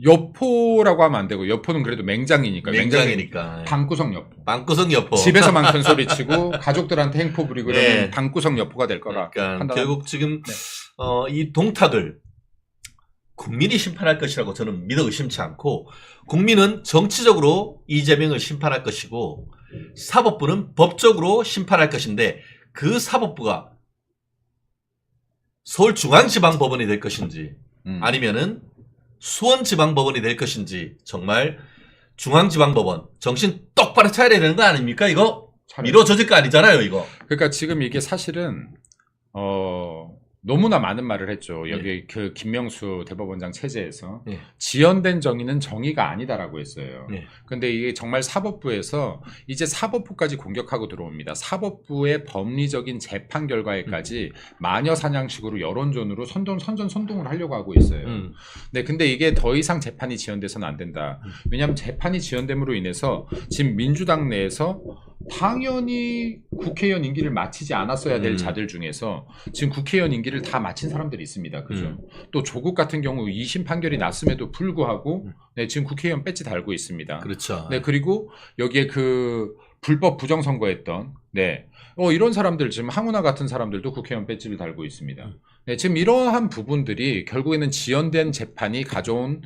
여포라고 하면 안 되고 여포는 그래도 맹장이니까. 방구석 여포. 방구석 여포. 집에서만 큰 소리 치고 가족들한테 행포 부리고 네. 그러면 방구석 여포가 될 거라. 그러니까 결국 지금 이 동탁을 국민이 심판할 것이라고 저는 믿어 의심치 않고 국민은 정치적으로 이재명을 심판할 것이고 사법부는 법적으로 심판할 것인데 그 사법부가 서울중앙지방법원이 될 것인지 아니면은 수원지방법원이 될 것인지 정말 중앙지방법원 정신 똑바로 차려야 되는 거 아닙니까 이거? 미뤄져질 거 아니잖아요 이거. 그러니까 지금 이게 사실은 너무나 많은 말을 했죠. 여기 그 김명수 대법원장 체제에서 지연된 정의는 정의가 아니다라고 했어요. 근데 이게 정말 사법부에서 이제 사법부까지 공격하고 들어옵니다. 사법부의 법리적인 재판 결과에까지 마녀 사냥식으로 여론전으로 선동을 하려고 하고 있어요. 네, 근데 이게 더 이상 재판이 지연돼서는 안 된다. 왜냐하면 재판이 지연됨으로 인해서 지금 민주당 내에서 당연히 국회의원 임기를 마치지 않았어야 될 자들 중에서 지금 국회의원 임기를 다 마친 사람들이 있습니다. 그죠? 또 조국 같은 경우 2심 판결이 났음에도 불구하고 지금 국회의원 배지 달고 있습니다. 그렇죠. 네, 그리고 여기에 그 불법 부정선거했던 이런 사람들 지금 항우나 같은 사람들도 국회의원 배지를 달고 있습니다. 네, 지금 이러한 부분들이 결국에는 지연된 재판이 가져온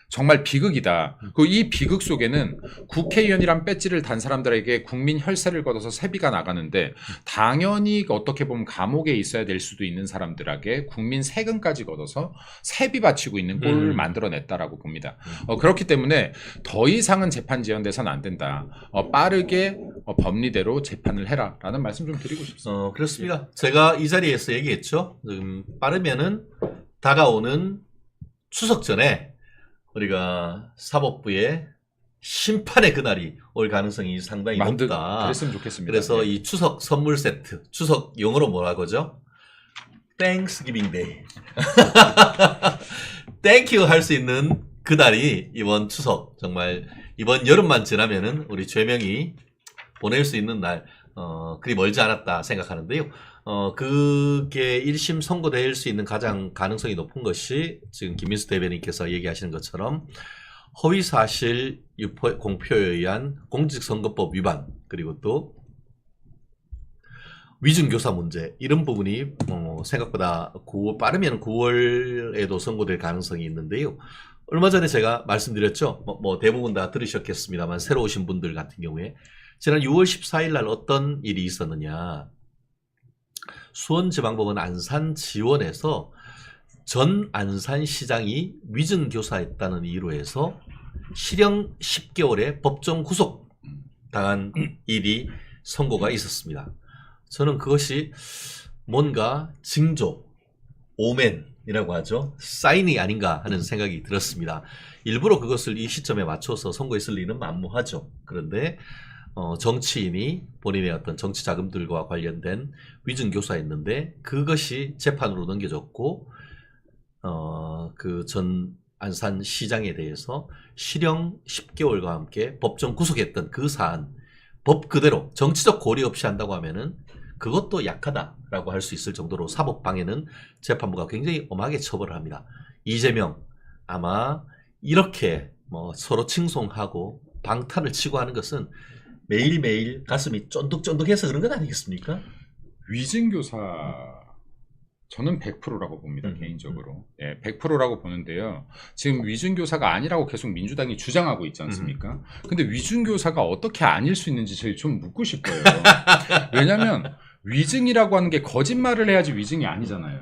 정말 비극이다. 이 비극 속에는 국회의원이란 배지를 단 사람들에게 국민 혈세를 걷어서 세비가 나가는데 당연히 어떻게 보면 감옥에 있어야 될 수도 있는 사람들에게 국민 세금까지 걷어서 세비 바치고 있는 꼴을 만들어냈다라고 봅니다. 그렇기 때문에 더 이상은 재판 지연돼서는 안 된다. 빠르게 법리대로 재판을 해라라는 말씀 좀 드리고 싶습니다. 그렇습니다. 제가 이 자리에서 얘기했죠. 빠르면은 다가오는 추석 전에 우리가 사법부의 심판의 그날이 올 가능성이 상당히 높다. 그랬으면 좋겠습니다. 그래서 이 추석 선물 세트, 추석 영어로 뭐라고 하죠? Thanksgiving Day. Thank you 할 수 있는 그날이 이번 추석, 정말 이번 여름만 지나면은 우리 죄명이 보낼 수 있는 날, 그리 멀지 않았다 생각하는데요. 그게 1심 선고될 수 있는 가장 가능성이 높은 것이 지금 김민수 대변인께서 얘기하시는 것처럼 허위사실 공표에 의한 공직선거법 위반, 그리고 또 위증교사 문제 이런 부분이 생각보다 빠르면 9월에도 선고될 가능성이 있는데요. 얼마 전에 제가 말씀드렸죠. 뭐 대부분 다 들으셨겠습니다만 새로 오신 분들 같은 경우에 지난 6월 14일 날 어떤 일이 있었느냐. 수원지방법원 안산지원에서 전 안산시장이 위증교사했다는 이유로 해서 실형 10개월의 법정 구속 당한 일이 선고가 있었습니다. 저는 그것이 뭔가 징조, 오멘이라고 하죠. 사인이 아닌가 하는 생각이 들었습니다. 일부러 그것을 이 시점에 맞춰서 선고했을 리는 만무하죠. 그런데 정치인이 본인의 어떤 정치 자금들과 관련된 위증교사였는데 그것이 재판으로 넘겨졌고 그 전 안산시장에 대해서 실형 10개월과 함께 법정 구속했던 그 사안 법 그대로 정치적 고리 없이 한다고 하면은 그것도 약하다라고 할 수 있을 정도로 사법방해는 재판부가 굉장히 엄하게 처벌을 합니다. 이재명 아마 이렇게 뭐 서로 칭송하고 방탄을 치고 하는 것은 매일매일 가슴이 쫀득쫀득해서 그런 건 아니겠습니까? 위증교사 저는 100%라고 봅니다. 개인적으로. 예, 100%라고 보는데요. 지금 위증교사가 아니라고 계속 민주당이 주장하고 있지 않습니까? 근데 위증교사가 어떻게 아닐 수 있는지 저희 좀 묻고 싶어요. 왜냐하면 위증이라고 하는 게 거짓말을 해야지 위증이 아니잖아요.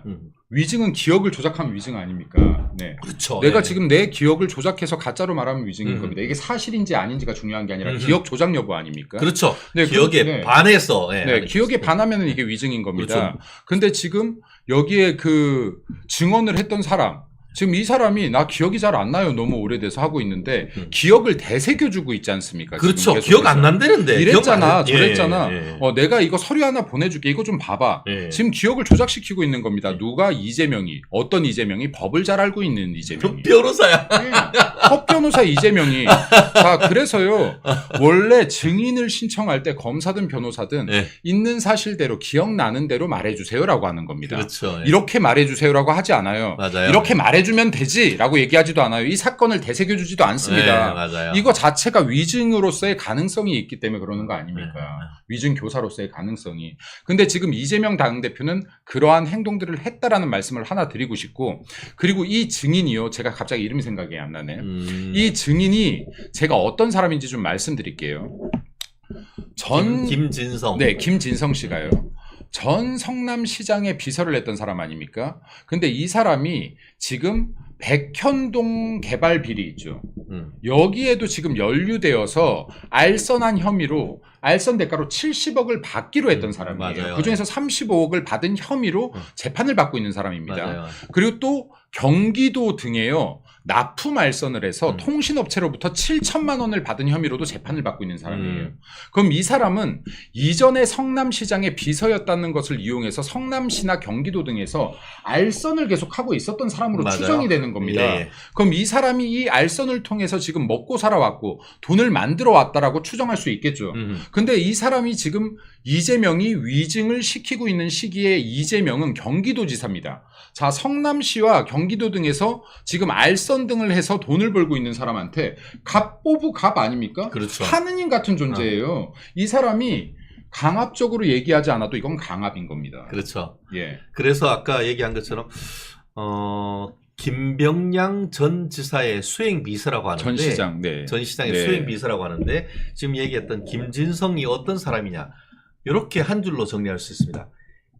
위증은 기억을 조작하면 위증 아닙니까? 네. 그렇죠. 내가 네. 지금 내 기억을 조작해서 가짜로 말하면 위증인 겁니다. 이게 사실인지 아닌지가 중요한 게 아니라 기억 조작 여부 아닙니까? 그렇죠. 네, 기억에 네. 반해서. 네, 기억에 반하면 이게 위증인 겁니다. 그렇죠. 근데 지금 여기에 그 증언을 했던 사람, 지금 이 사람이 나 기억이 잘 안 나요. 너무 오래돼서 하고 있는데 기억을 되새겨주고 있지 않습니까? 그렇죠. 지금 기억 안 난다는데. 이랬잖아, 기억 안- 저랬잖아. 예. 내가 이거 서류 하나 보내줄게. 이거 좀 봐봐. 예. 지금 기억을 조작시키고 있는 겁니다. 누가 이재명이, 어떤 이재명이 법을 잘 알고 있는 이재명이. 변호사야. 법 변호사 이재명이. 자, 그래서요. 원래 증인을 신청할 때 검사든 변호사든 예. 있는 사실대로 기억나는 대로 말해주세요라고 하는 겁니다. 그렇죠. 예. 이렇게 말해주세요라고 하지 않아요. 맞아요. 이렇게 말해주면 되지라고 얘기하지도 않아요. 이 사건을 되새겨주지도 않습니다. 네, 맞아요. 이거 자체가 위증으로서의 가능성이 있기 때문에 그러는 거 아닙니까? 네. 위증 교사로서의 가능성이. 근데 지금 이재명 당대표는 그러한 행동들을 했다라는 말씀을 하나 드리고 싶고, 그리고 이 증인이요. 제가 갑자기 이름이 생각이 안 나네. 이 증인이 제가 어떤 사람인지 좀 말씀드릴게요. 김진성. 네, 김진성 씨가요. 전 성남시장의 비서를 했던 사람 아닙니까? 근데 이 사람이 지금 백현동 개발 비리 있죠. 여기에도 지금 연루되어서 알선한 혐의로 알선 대가로 70억을 받기로 했던 사람이에요. 맞아요. 그중에서 35억을 받은 혐의로 재판을 받고 있는 사람입니다. 맞아요. 그리고 또 경기도 등에요. 납품 알선을 해서 음. 통신업체로부터 7천만 원을 받은 혐의로도 재판을 받고 있는 사람이에요. 그럼 이 사람은 이전에 성남시장의 비서였다는 것을 이용해서 성남시나 경기도 등에서 알선을 계속하고 있었던 사람으로 맞아요. 추정이 되는 겁니다. 예, 예. 그럼 이 사람이 이 알선을 통해서 지금 먹고 살아왔고 돈을 만들어 왔다라고 추정할 수 있겠죠. 근데 이 사람이 지금 이재명이 위증을 시키고 있는 시기에 이재명은 경기도지사입니다. 자, 성남시와 경기도 등에서 지금 알선 등을 해서 돈을 벌고 있는 사람한테 갑보부 갑 아닙니까? 그렇죠. 하느님 같은 존재예요. 이 사람이 강압적으로 얘기하지 않아도 이건 강압인 겁니다. 그렇죠. 예. 그래서 아까 얘기한 것처럼 김병량 전 지사의 수행 비서라고 하는데 전 시장, 네. 전 시장의 네. 수행 비서라고 하는데 지금 얘기했던 김진성이 어떤 사람이냐 이렇게 한 줄로 정리할 수 있습니다.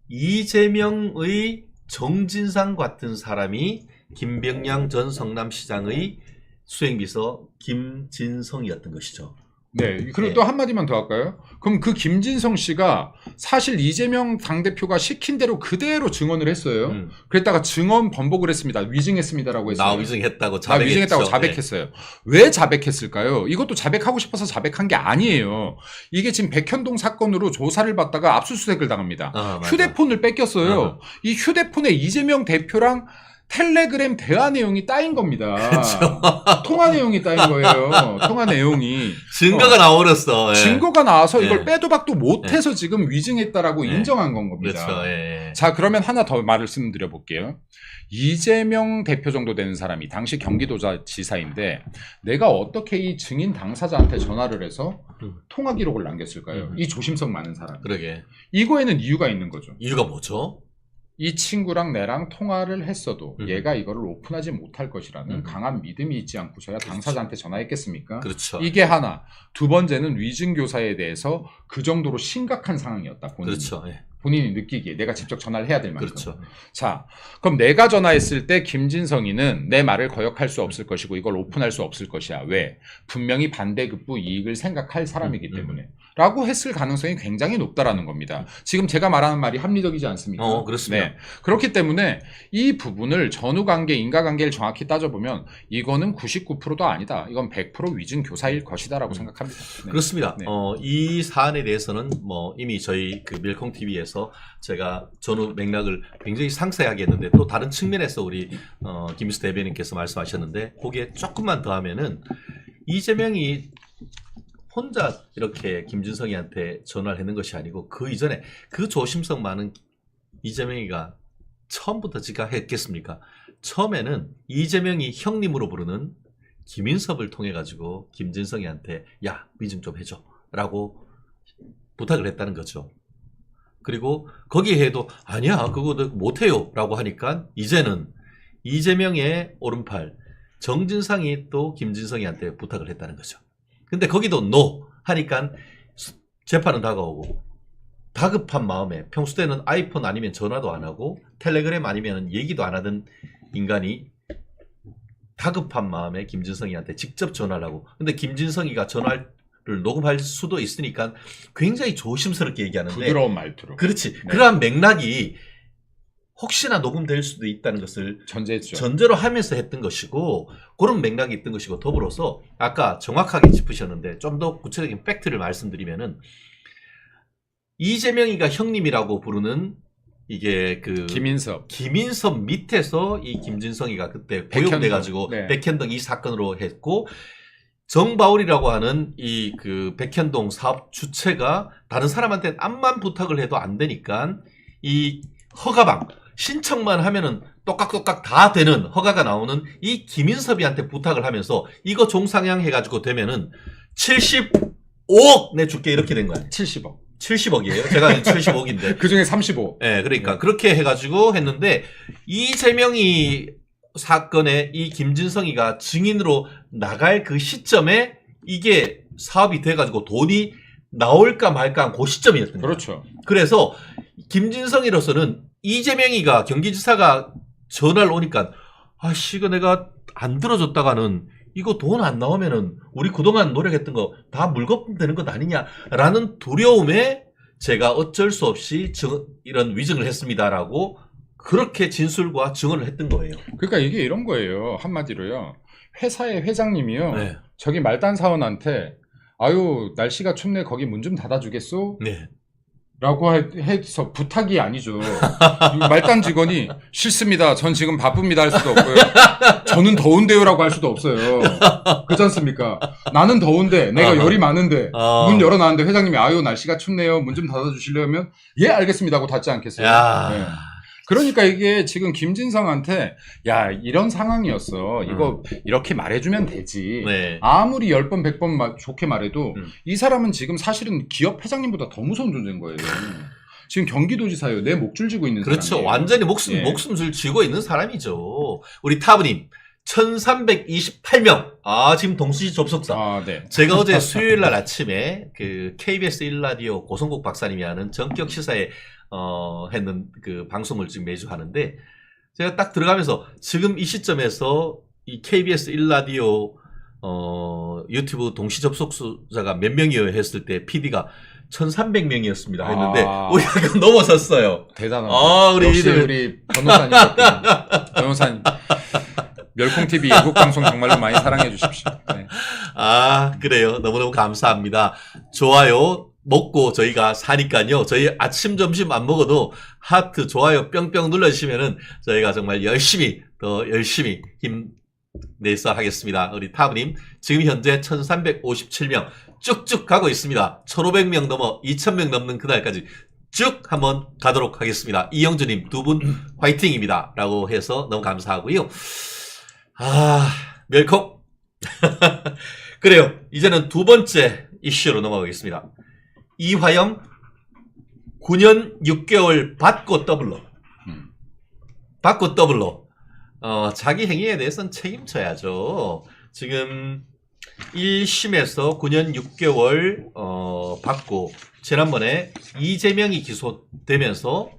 이재명의 정진상 같은 사람이 김병량 전 성남시장의 수행비서 김진성이었던 것이죠. 네. 그리고 네. 또 한마디만 더 할까요? 그럼 그 김진성 씨가 사실 이재명 당대표가 시킨 대로 그대로 증언을 했어요. 그랬다가 증언 번복을 했습니다. 위증했습니다라고 했어요. 나 위증했다고 나 자백했죠. 위증했다고 네. 자백했어요. 왜 자백했을까요? 이것도 자백하고 싶어서 자백한 게 아니에요. 이게 지금 백현동 사건으로 조사를 받다가 압수수색을 당합니다. 맞아. 휴대폰을 뺏겼어요. 이 휴대폰에 이재명 대표랑 텔레그램 대화 내용이 따인 겁니다. 그렇죠. 통화 내용이 따인 거예요. 통화 내용이. 증거가 나와버렸어. 예. 증거가 나와서 이걸 예. 빼도 박도 못해서 지금 위증했다라고 예. 인정한 건 겁니다. 그렇죠. 예. 자, 그러면 하나 더 말씀드려 볼게요. 이재명 대표 정도 되는 사람이 당시 경기도지사인데 내가 어떻게 이 증인 당사자한테 전화를 해서 통화 기록을 남겼을까요? 이 조심성 많은 사람. 그러게. 이거에는 이유가 있는 거죠. 이유가 뭐죠? 이 친구랑 내랑 통화를 했어도 얘가 이거를 오픈하지 못할 것이라는 강한 믿음이 있지 않고서야 당사자한테 전화했겠습니까? 그렇죠. 이게 하나. 두 번째는 위증교사에 대해서 그 정도로 심각한 상황이었다. 본인이. 그렇죠. 예. 본인이 느끼기에 내가 직접 전화를 해야 될 만큼. 그렇죠. 자, 그럼 내가 전화했을 때 김진성이는 내 말을 거역할 수 없을 것이고 이걸 오픈할 수 없을 것이야. 왜? 분명히 반대급부 이익을 생각할 사람이기 때문에. 라고 했을 가능성이 굉장히 높다라는 겁니다. 지금 제가 말하는 말이 합리적이지 않습니까? 그렇습니다. 네. 그렇기 때문에 이 부분을 전후관계, 인과관계를 정확히 따져보면 이거는 99%도 아니다. 이건 100% 위증교사일 것이다라고 생각합니다. 네. 그렇습니다. 네. 이 사안에 대해서는 뭐 이미 저희 그 밀콩 TV에서 제가 전후 맥락을 굉장히 상세하게 했는데 또 다른 측면에서 우리 김희수 대변인께서 말씀하셨는데 거기에 조금만 더 하면은 이재명이 혼자 이렇게 김진성이한테 전화를 했는 것이 아니고 그 이전에 그 조심성 많은 이재명이가 처음부터 지각했겠습니까? 처음에는 이재명이 형님으로 부르는 김인섭을 통해 가지고 김진성이한테 야 위증 좀 해줘 라고 부탁을 했다는 거죠. 그리고 거기에 해도 아니야 그거 못해요 라고 하니까 이제는 이재명의 오른팔 정진상이 또 김진성이한테 부탁을 했다는 거죠. 근데 거기도 노 하니까 재판은 다가오고 다급한 마음에 평소 때는 아이폰 아니면 전화도 안 하고 텔레그램 아니면 얘기도 안 하던 인간이 다급한 마음에 김진성이한테 직접 전화를 하고 근데 김진성이가 전화를 녹음할 수도 있으니까 굉장히 조심스럽게 얘기하는데 부드러운 말투로. 그렇지. 네. 그러한 맥락이 혹시나 녹음될 수도 있다는 것을 전제죠. 전제로 하면서 했던 것이고 그런 맥락이 있던 것이고 더불어서 아까 정확하게 짚으셨는데 좀 더 구체적인 팩트를 말씀드리면은 이재명이가 형님이라고 부르는 이게 그 김인섭 밑에서 이 김진성이가 그때 고용돼 가지고 네. 백현동 이 사건으로 했고 정바울이라고 하는 이 그 백현동 사업 주체가 다른 사람한테 암만 부탁을 해도 안 되니까 이 허가방 신청만 하면은 똑깍똑깍 다 되는 허가가 나오는 이 김인섭이한테 부탁을 하면서 이거 종상향 해가지고 되면은 75억 내줄게 이렇게 된 거야. 70억. 70억이에요. 제가 75억인데. 그 중에 35. 네, 그러니까 그렇게 해가지고 했는데 이재명이 사건에 이 김진성이가 증인으로 나갈 그 시점에 이게 사업이 돼가지고 돈이 나올까 말까 한 그 시점이었던 거예요. 그렇죠. 그래서 김진성이로서는 이재명이가 경기지사가 전화를 오니까 아씨 이거 내가 안 들어줬다가는 이거 돈 안 나오면은 우리 그동안 노력했던 거 다 물거품되는 것 아니냐라는 두려움에 제가 어쩔 수 없이 이런 위증을 했습니다라고 그렇게 진술과 증언을 했던 거예요. 그러니까 이게 이런 거예요. 한마디로요. 회사의 회장님이요. 네. 저기 말단 사원한테 아유 날씨가 춥네 거기 문 좀 닫아주겠소? 네. 라고 해서 부탁이 아니죠. 말단 직원이 싫습니다. 전 지금 바쁩니다 할 수도 없고요. 저는 더운데요 라고 할 수도 없어요. 그렇지 않습니까? 나는 더운데 내가 열이 많은데 문 열어놨는데 회장님이 아유 날씨가 춥네요. 문 좀 닫아주시려면 예 알겠습니다 하고 닫지 않겠어요. 네. 그러니까 이게 지금 김진성한테 야 이런 상황이었어. 이거 이렇게 말해주면 되지. 네. 아무리 10번 100번 좋게 말해도 이 사람은 지금 사실은 기업 회장님보다 더 무서운 존재인 거예요. 지금 경기도지사예요. 내 목줄 쥐고 있는 그렇죠. 사람이에요. 완전히 목숨을 쥐고 있는 사람이죠. 우리 타브님 1328명. 지금 동시 접속자. 네. 제가 어제 수요일 날 아침에 그 KBS 1라디오 고성국 박사님이 하는 전격 시사에 했는 그 방송을 지금 매주 하는데 제가 딱 들어가면서 지금 이 시점에서 이 KBS 1라디오 유튜브 동시 접속자가 몇 명이에요 했을 때 PD가 1300명이었습니다 했는데 우리가 넘어섰어요. 대단하다. 우리 역시 우리 변호사님 멸콩TV 예국방송 정말로 많이 사랑해 주십시오. 네. 그래요. 너무너무 감사합니다. 좋아요 먹고 저희가 사니까요. 저희 아침 점심 안 먹어도 하트, 좋아요 뿅뿅 눌러주시면은 저희가 정말 더 열심히 힘내서 하겠습니다. 우리 타브님, 지금 현재 1357명 쭉쭉 가고 있습니다. 1500명 넘어 2000명 넘는 그날까지 쭉 한번 가도록 하겠습니다. 이영주님 두 분 화이팅입니다. 라고 해서 너무 감사하고요. 멸콩. 그래요. 이제는 두 번째 이슈로 넘어가겠습니다. 이화영 9년 6개월 받고 더블로. 받고 더블로. 자기 행위에 대해서는 책임져야죠. 지금 1심에서 9년 6개월 받고 지난번에 이재명이 기소되면서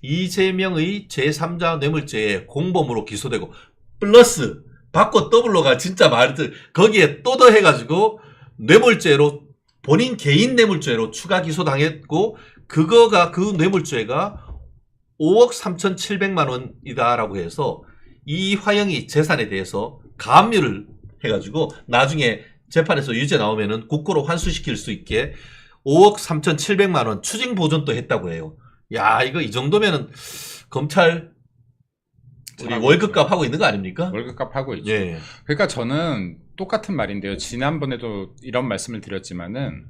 이재명의 제3자 뇌물죄에 공범으로 기소되고 플러스 받고 더블로가 진짜 말들 거기에 또 더해가지고 뇌물죄로 본인 개인 뇌물죄로 추가 기소당했고 그거가 그 뇌물죄가 5억 3,700만 원이다라고 해서 이화영이 재산에 대해서 가압류를 해가지고 나중에 재판에서 유죄 나오면은 국고로 환수시킬 수 있게 5억 3,700만 원 추징 보존도 했다고 해요. 야, 이거 이 정도면은 검찰 우리 월급값 하고 있는 거 아닙니까? 월급값 하고 있죠. 예. 그러니까 저는 똑같은 말인데요. 지난번에도 이런 말씀을 드렸지만은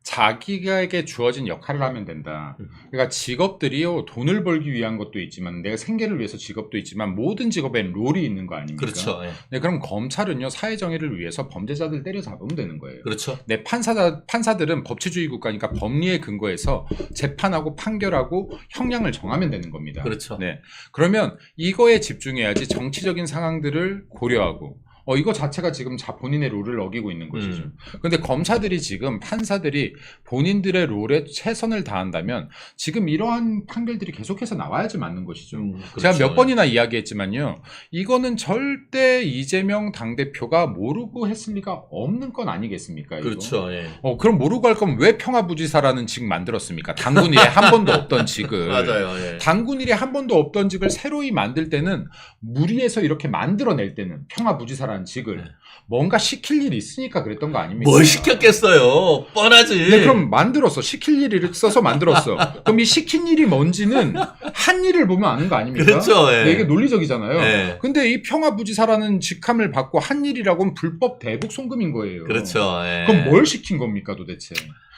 자기에게 주어진 역할을 하면 된다. 그러니까 직업들이요, 돈을 벌기 위한 것도 있지만 내가 생계를 위해서 직업도 있지만 모든 직업엔 롤이 있는 거 아닙니까? 그렇죠. 예. 네, 그럼 검찰은요, 사회정의를 위해서 범죄자들 때려잡으면 되는 거예요. 그렇죠. 네, 판사들은 법치주의 국가니까 법리에 근거해서 재판하고 판결하고 형량을 정하면 되는 겁니다. 그렇죠. 네, 그러면 이거에 집중해야지 정치적인 상황들을 고려하고 이거 자체가 지금 본인의 롤을 어기고 있는 것이죠. 그런데 검사들이 지금 판사들이 본인들의 롤에 최선을 다한다면 지금 이러한 판결들이 계속해서 나와야지 맞는 것이죠. 그렇죠. 제가 몇 번이나 이야기했지만요. 이거는 절대 이재명 당대표가 모르고 했을 리가 없는 건 아니겠습니까? 이거? 그렇죠. 예. 그럼 모르고 할 거면 왜 평화부지사라는 직 만들었습니까? 당군 일에 한 번도 없던 직을. 맞아요. 예. 당군 일에 한 번도 없던 직을 새로이 만들 때는 무리해서 이렇게 만들어낼 때는 평화부지사라는 직을 뭔가 시킬 일이 있으니까 그랬던 거 아닙니까? 뭘 시켰겠어요? 뻔하지. 네, 그럼 만들었어. 시킬 일을 써서 만들었어. 그럼 이 시킨 일이 뭔지는 한 일을 보면 아는 거 아닙니까? 그렇죠. 예. 네, 이게 논리적이잖아요. 예. 근데 이 평화부지사라는 직함을 받고 한 일이라고는 불법 대북 송금인 거예요. 그렇죠. 예. 그럼 뭘 시킨 겁니까 도대체?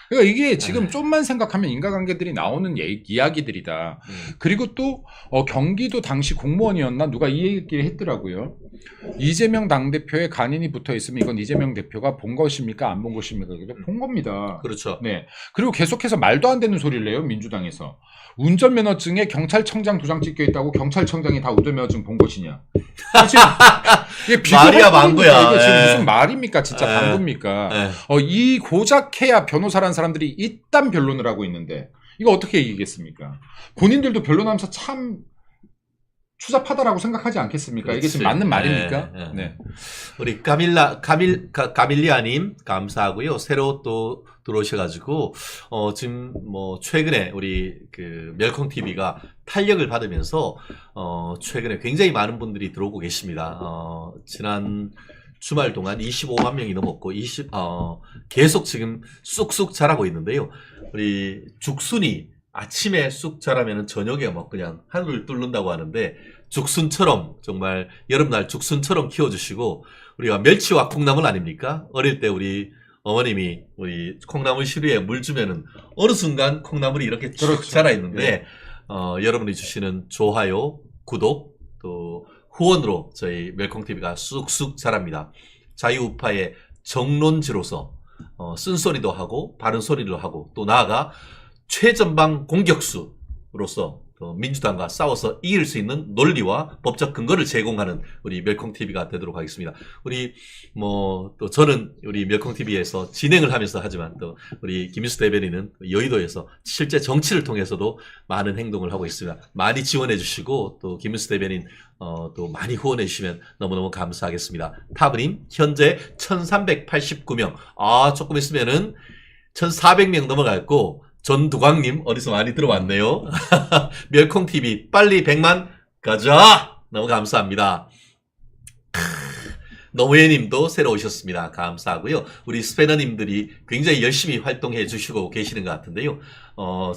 그러니까 이게 지금 좀만 생각하면 인과관계들이 나오는 이야기들이다. 그리고 또 경기도 당시 공무원이었나 누가 이 얘기를 했더라고요. 이재명 당대표의 간인이 붙어 있으면 이건 이재명 대표가 본 것입니까? 안 본 것입니까? 본 겁니다. 그렇죠. 네. 그리고 계속해서 말도 안 되는 소리를 내요. 민주당에서. 운전면허증에 경찰청장 도장 찍혀 있다고 경찰청장이 다 운전면허증 본 것이냐. 이게 말이야 망구야. 이게 지금 예. 무슨 말입니까? 진짜 예. 방구입니까? 예. 이 고작해야 변호사라는 사람들이 이딴 변론을 하고 있는데 이거 어떻게 이기겠습니까? 본인들도 변론하면서 참 추잡하다라고 생각하지 않겠습니까? 그렇지. 이게 지금 맞는 말입니까? 예, 예. 네. 우리 가밀리아님 감사하고요. 새로 또 들어오셔가지고 지금 뭐 최근에 우리 그 멸콩 TV가 탄력을 받으면서 최근에 굉장히 많은 분들이 들어오고 계십니다. 지난 주말 동안 25만 명이 넘었고 계속 지금 쑥쑥 자라고 있는데요. 우리 죽순이 아침에 쑥 자라면은 저녁에 막 그냥 하늘을 뚫는다고 하는데 죽순처럼 정말 여름날 죽순처럼 키워주시고 우리가 멸치와 콩나물 아닙니까? 어릴 때 우리 어머님이 우리 콩나물 시루에 물 주면은 어느 순간 콩나물이 이렇게 쭉 그렇죠. 자라 있는데 네. 여러분이 주시는 좋아요, 구독 또 후원으로 저희 멸콩TV가 쑥쑥 자랍니다. 자유우파의 정론지로서 쓴소리도 하고 바른 소리도 하고 또 나아가 최전방 공격수로서 민주당과 싸워서 이길 수 있는 논리와 법적 근거를 제공하는 우리 멸콩TV가 되도록 하겠습니다. 우리 또 저는 우리 멸콩TV에서 진행을 하면서 하지만 또 우리 김윤수 대변인은 여의도에서 실제 정치를 통해서도 많은 행동을 하고 있습니다. 많이 지원해 주시고 또 김윤수 대변인 또 많이 후원해 주시면 너무너무 감사하겠습니다. 타브님 현재 1389명 조금 있으면은 1400명 넘어갔고 전두광님 어디서 많이 들어왔네요. 멸콩TV 빨리 100만 가자. 너무 감사합니다. 노무현님도 새로 오셨습니다. 감사하고요. 우리 스패너님들이 굉장히 열심히 활동해 주시고 계시는 것 같은데요.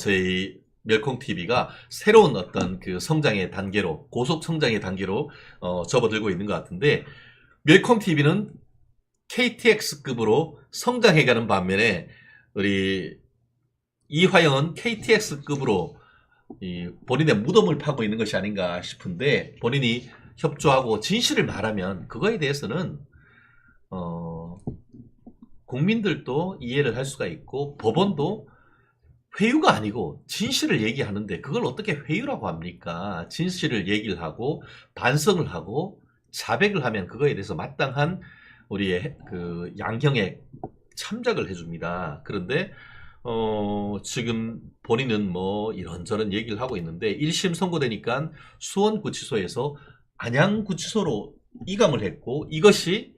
저희 멸콩 TV가 새로운 어떤 그 성장의 단계로 고속 성장의 단계로 접어들고 있는 것 같은데 멸콩 TV는 KTX급으로 성장해가는 반면에 우리 이화영은 KTX급으로 본인의 무덤을 파고 있는 것이 아닌가 싶은데 본인이 협조하고 진실을 말하면 그거에 대해서는 국민들도 이해를 할 수가 있고 법원도 회유가 아니고 진실을 얘기하는데 그걸 어떻게 회유라고 합니까? 진실을 얘기를 하고 반성을 하고 자백을 하면 그거에 대해서 마땅한 우리의 그 양형에 참작을 해줍니다. 그런데 지금 본인은 뭐 이런저런 얘기를 하고 있는데 1심 선고되니까 수원구치소에서 안양구치소로 이감을 했고 이것이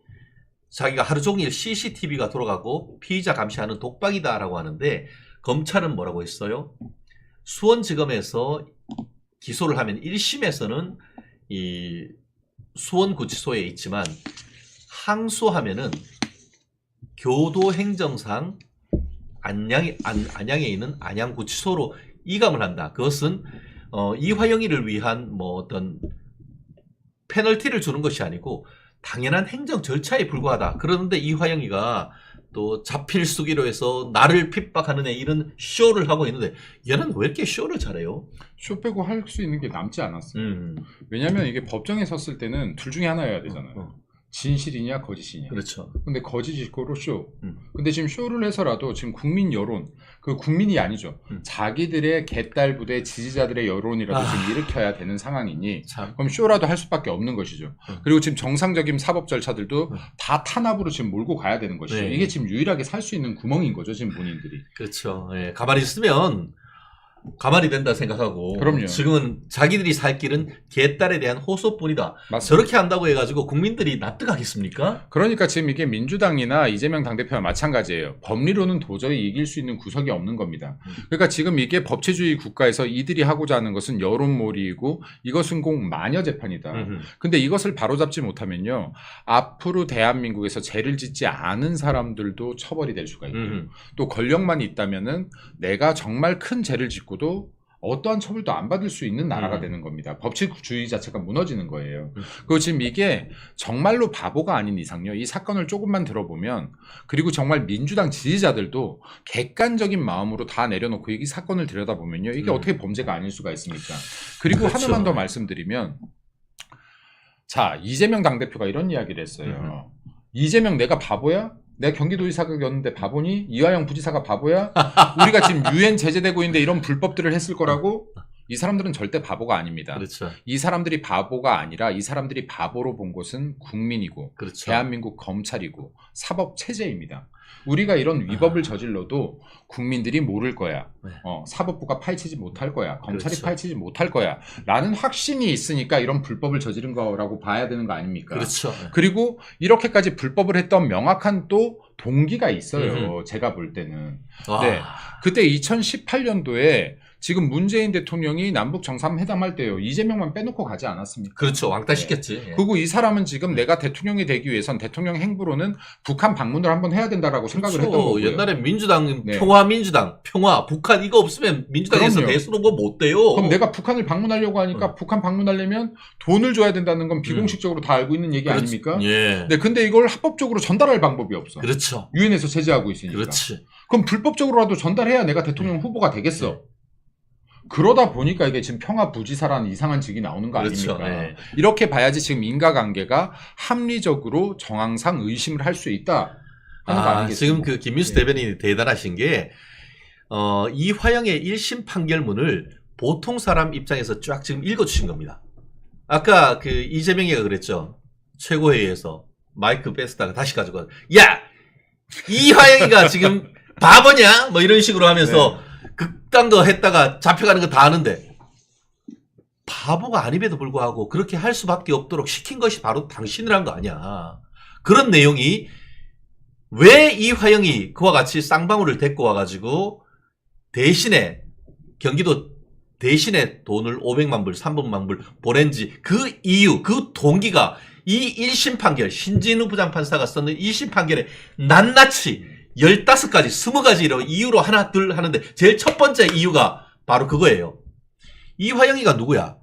자기가 하루 종일 CCTV가 돌아가고 피의자 감시하는 독박이다라고 하는데 검찰은 뭐라고 했어요? 수원지검에서 기소를 하면 1심에서는 이 수원구치소에 있지만 항소하면은 교도행정상 안양에 있는 안양구치소로 이감을 한다. 그것은 이화영이를 위한 뭐 어떤 페널티를 주는 것이 아니고 당연한 행정 절차에 불과하다. 그러는데 이화영이가 또 자필 수기로 해서 나를 핍박하는 애 이런 쇼를 하고 있는데 얘는 왜 이렇게 쇼를 잘해요? 쇼 빼고 할 수 있는 게 남지 않았어요. 왜냐면 이게 법정에 섰을 때는 둘 중에 하나여야 되잖아요. 진실이냐 거짓이냐. 그렇죠. 근데 거짓이고로 쇼. 근데 지금 쇼를 해서라도 지금 국민 여론, 그 국민이 아니죠. 자기들의 개딸 부대 지지자들의 여론이라도 지금 일으켜야 되는 상황이니 참. 그럼 쇼라도 할 수밖에 없는 것이죠. 그리고 지금 정상적인 사법 절차들도 다 탄압으로 지금 몰고 가야 되는 것이죠. 네. 이게 지금 유일하게 살 수 있는 구멍인 거죠, 지금 본인들이. 그렇죠. 예, 가만히 있으면 가만히 된다 생각하고 그럼요. 지금은 자기들이 살 길은 개딸에 대한 호소뿐이다. 맞습니다. 저렇게 한다고 해가지고 국민들이 납득하겠습니까? 그러니까 지금 이게 민주당이나 이재명 당대표와 마찬가지예요. 법리로는 도저히 이길 수 있는 구석이 없는 겁니다. 그러니까 지금 이게 법치주의 국가에서 이들이 하고자 하는 것은 여론몰이이고 이것은 꼭 마녀 재판이다. 근데 이것을 바로잡지 못하면요. 앞으로 대한민국에서 죄를 짓지 않은 사람들도 처벌이 될 수가 있고요. 또 권력만 있다면은 내가 정말 큰 죄를 짓고도 어떠한 처벌도 안 받을 수 있는 나라가 되는 겁니다. 법치주의 자체가 무너지는 거예요. 그리고 지금 이게 정말로 바보가 아닌 이상요. 이 사건을 조금만 들어보면 그리고 정말 민주당 지지자들도 객관적인 마음으로 다 내려놓고 이 사건을 들여다보면요. 이게 어떻게 범죄가 아닐 수가 있습니까? 그리고 그렇죠. 하나만 더 말씀드리면 자, 이재명 당대표가 이런 이야기를 했어요. 이재명 내가 바보야? 내가 경기도지사였는데 바보니? 이화영 부지사가 바보야? 우리가 지금 유엔 제재되고 있는데 이런 불법들을 했을 거라고? 이 사람들은 절대 바보가 아닙니다. 그렇죠. 이 사람들이 바보가 아니라 이 사람들이 바보로 본 것은 국민이고 그렇죠. 대한민국 검찰이고 사법체제입니다. 우리가 이런 위법을 저질러도 국민들이 모를 거야. 네. 사법부가 파헤치지 못할 거야. 검찰이 그렇죠. 파헤치지 못할 거야. 라는 확신이 있으니까 이런 불법을 저지른 거라고 봐야 되는 거 아닙니까? 그렇죠. 그리고 이렇게까지 불법을 했던 명확한 또 동기가 있어요. 제가 볼 때는. 와. 네. 그때 2018년도에 지금 문재인 대통령이 남북 정상회담 할 때요. 이재명만 빼놓고 가지 않았습니까? 그렇죠. 왕따 시켰지. 예. 그리고 이 사람은 지금 내가 대통령이 되기 위해선 대통령 행부로는 북한 방문을 한번 해야 된다라고 생각을 그렇죠. 했던 거고요. 옛날에 민주당, 네. 평화민주당, 평화, 북한 이거 없으면 민주당에서 그럼요. 대선 후보 못 돼요. 그럼 내가 북한을 방문하려고 하니까 북한 방문하려면 돈을 줘야 된다는 건 비공식적으로 다 알고 있는 얘기 아닙니까? 예. 네, 근데 이걸 합법적으로 전달할 방법이 없어. 그렇죠. 유엔에서 제재하고 있으니까. 그렇지. 그럼 불법적으로라도 전달해야 내가 대통령 후보가 되겠어. 그러다 보니까 이게 지금 평화부지사라는 이상한 직이 나오는 거 그렇죠. 아닙니까? 네. 이렇게 봐야지 지금 인과관계가 합리적으로 정황상 의심을 할 수 있다 하는 거 아니겠습니까? 지금 그 김민수 네. 대변인이 대단하신 게 이화영의 1심 판결문을 보통 사람 입장에서 쫙 지금 읽어주신 겁니다. 아까 그 이재명이가 그랬죠. 최고회의에서 마이크 뺐다가 다시 가지고 야! 이화영이가 지금 바보냐? 뭐 이런 식으로 하면서 극단 거 했다가 잡혀가는 거 다 아는데 바보가 아님에도 불구하고 그렇게 할 수밖에 없도록 시킨 것이 바로 당신을 한 거 아니야. 그런 내용이 왜 이화영이 그와 같이 쌍방울을 데리고 와가지고 대신에 경기도 대신에 돈을 500만 불, 300만 불 보낸지 그 이유, 그 동기가 이 1심 판결, 신진우 부장판사가 썼는 1심 판결에 낱낱이 15가지, 20가지로 이유로 하나, 둘 하는데 제일 첫 번째 이유가 바로 그거예요. 이화영이가 누구야?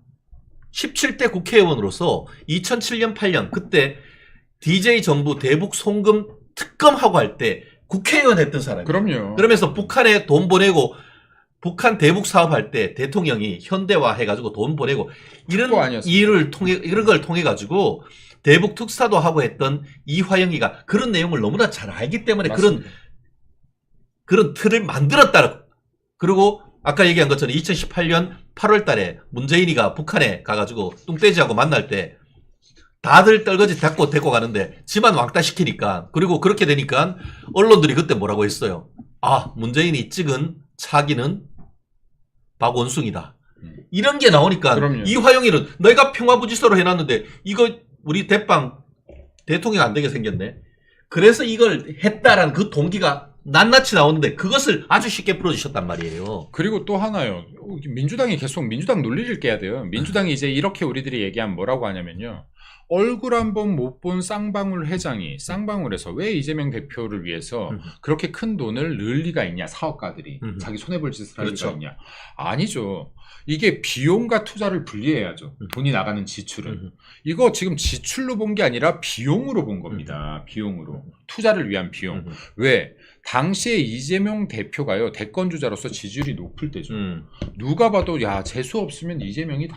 17대 국회의원으로서 2007년 8년 그때 DJ 정부 대북 송금 특검하고 할 때 국회의원 했던 사람이에요. 그럼요. 그러면서 북한에 돈 보내고 북한 대북 사업할 때 대통령이 현대화 해가지고 돈 보내고 이런 특보 아니었습니까? 일을 통해 이런 걸 통해 가지고 대북 특사도 하고 했던 이화영이가 그런 내용을 너무나 잘 알기 때문에 맞습니다. 그런 틀을 만들었다. 그리고 아까 얘기한 것처럼 2018년 8월 달에 문재인이가 북한에 가가지고 뚱떼지하고 만날 때 다들 떨거지 데리고 가는데 지만 왕따 시키니까 그리고 그렇게 되니까 언론들이 그때 뭐라고 했어요. 아, 문재인이 찍은 차기는 박원순이다. 이런 게 나오니까 그럼요. 이화영이는 내가 평화부지서로 해놨는데 이거 우리 대빵 대통령 안 되게 생겼네. 그래서 이걸 했다라는 그 동기가 낱낱이 나오는데 그것을 아주 쉽게 풀어주셨단 말이에요. 그리고 또 하나요. 민주당이 계속 민주당 논리를 깨야 돼요. 민주당이 이제 이렇게 우리들이 얘기하면 뭐라고 하냐면요. 얼굴 한번 못 본 쌍방울 회장이 쌍방울에서 왜 이재명 대표를 위해서 그렇게 큰 돈을 넣을 리가 있냐, 사업가들이 자기 손해볼 짓을 할 그렇죠. 리가 있냐. 아니죠. 이게 비용과 투자를 분리해야죠. 돈이 나가는 지출은. 이거 지금 지출로 본 게 아니라 비용으로 본 겁니다. 비용으로. 투자를 위한 비용. 왜? 당시에 이재명 대표가요, 대권주자로서 지지율이 높을 때죠. 누가 봐도 야, 재수 없으면 이재명이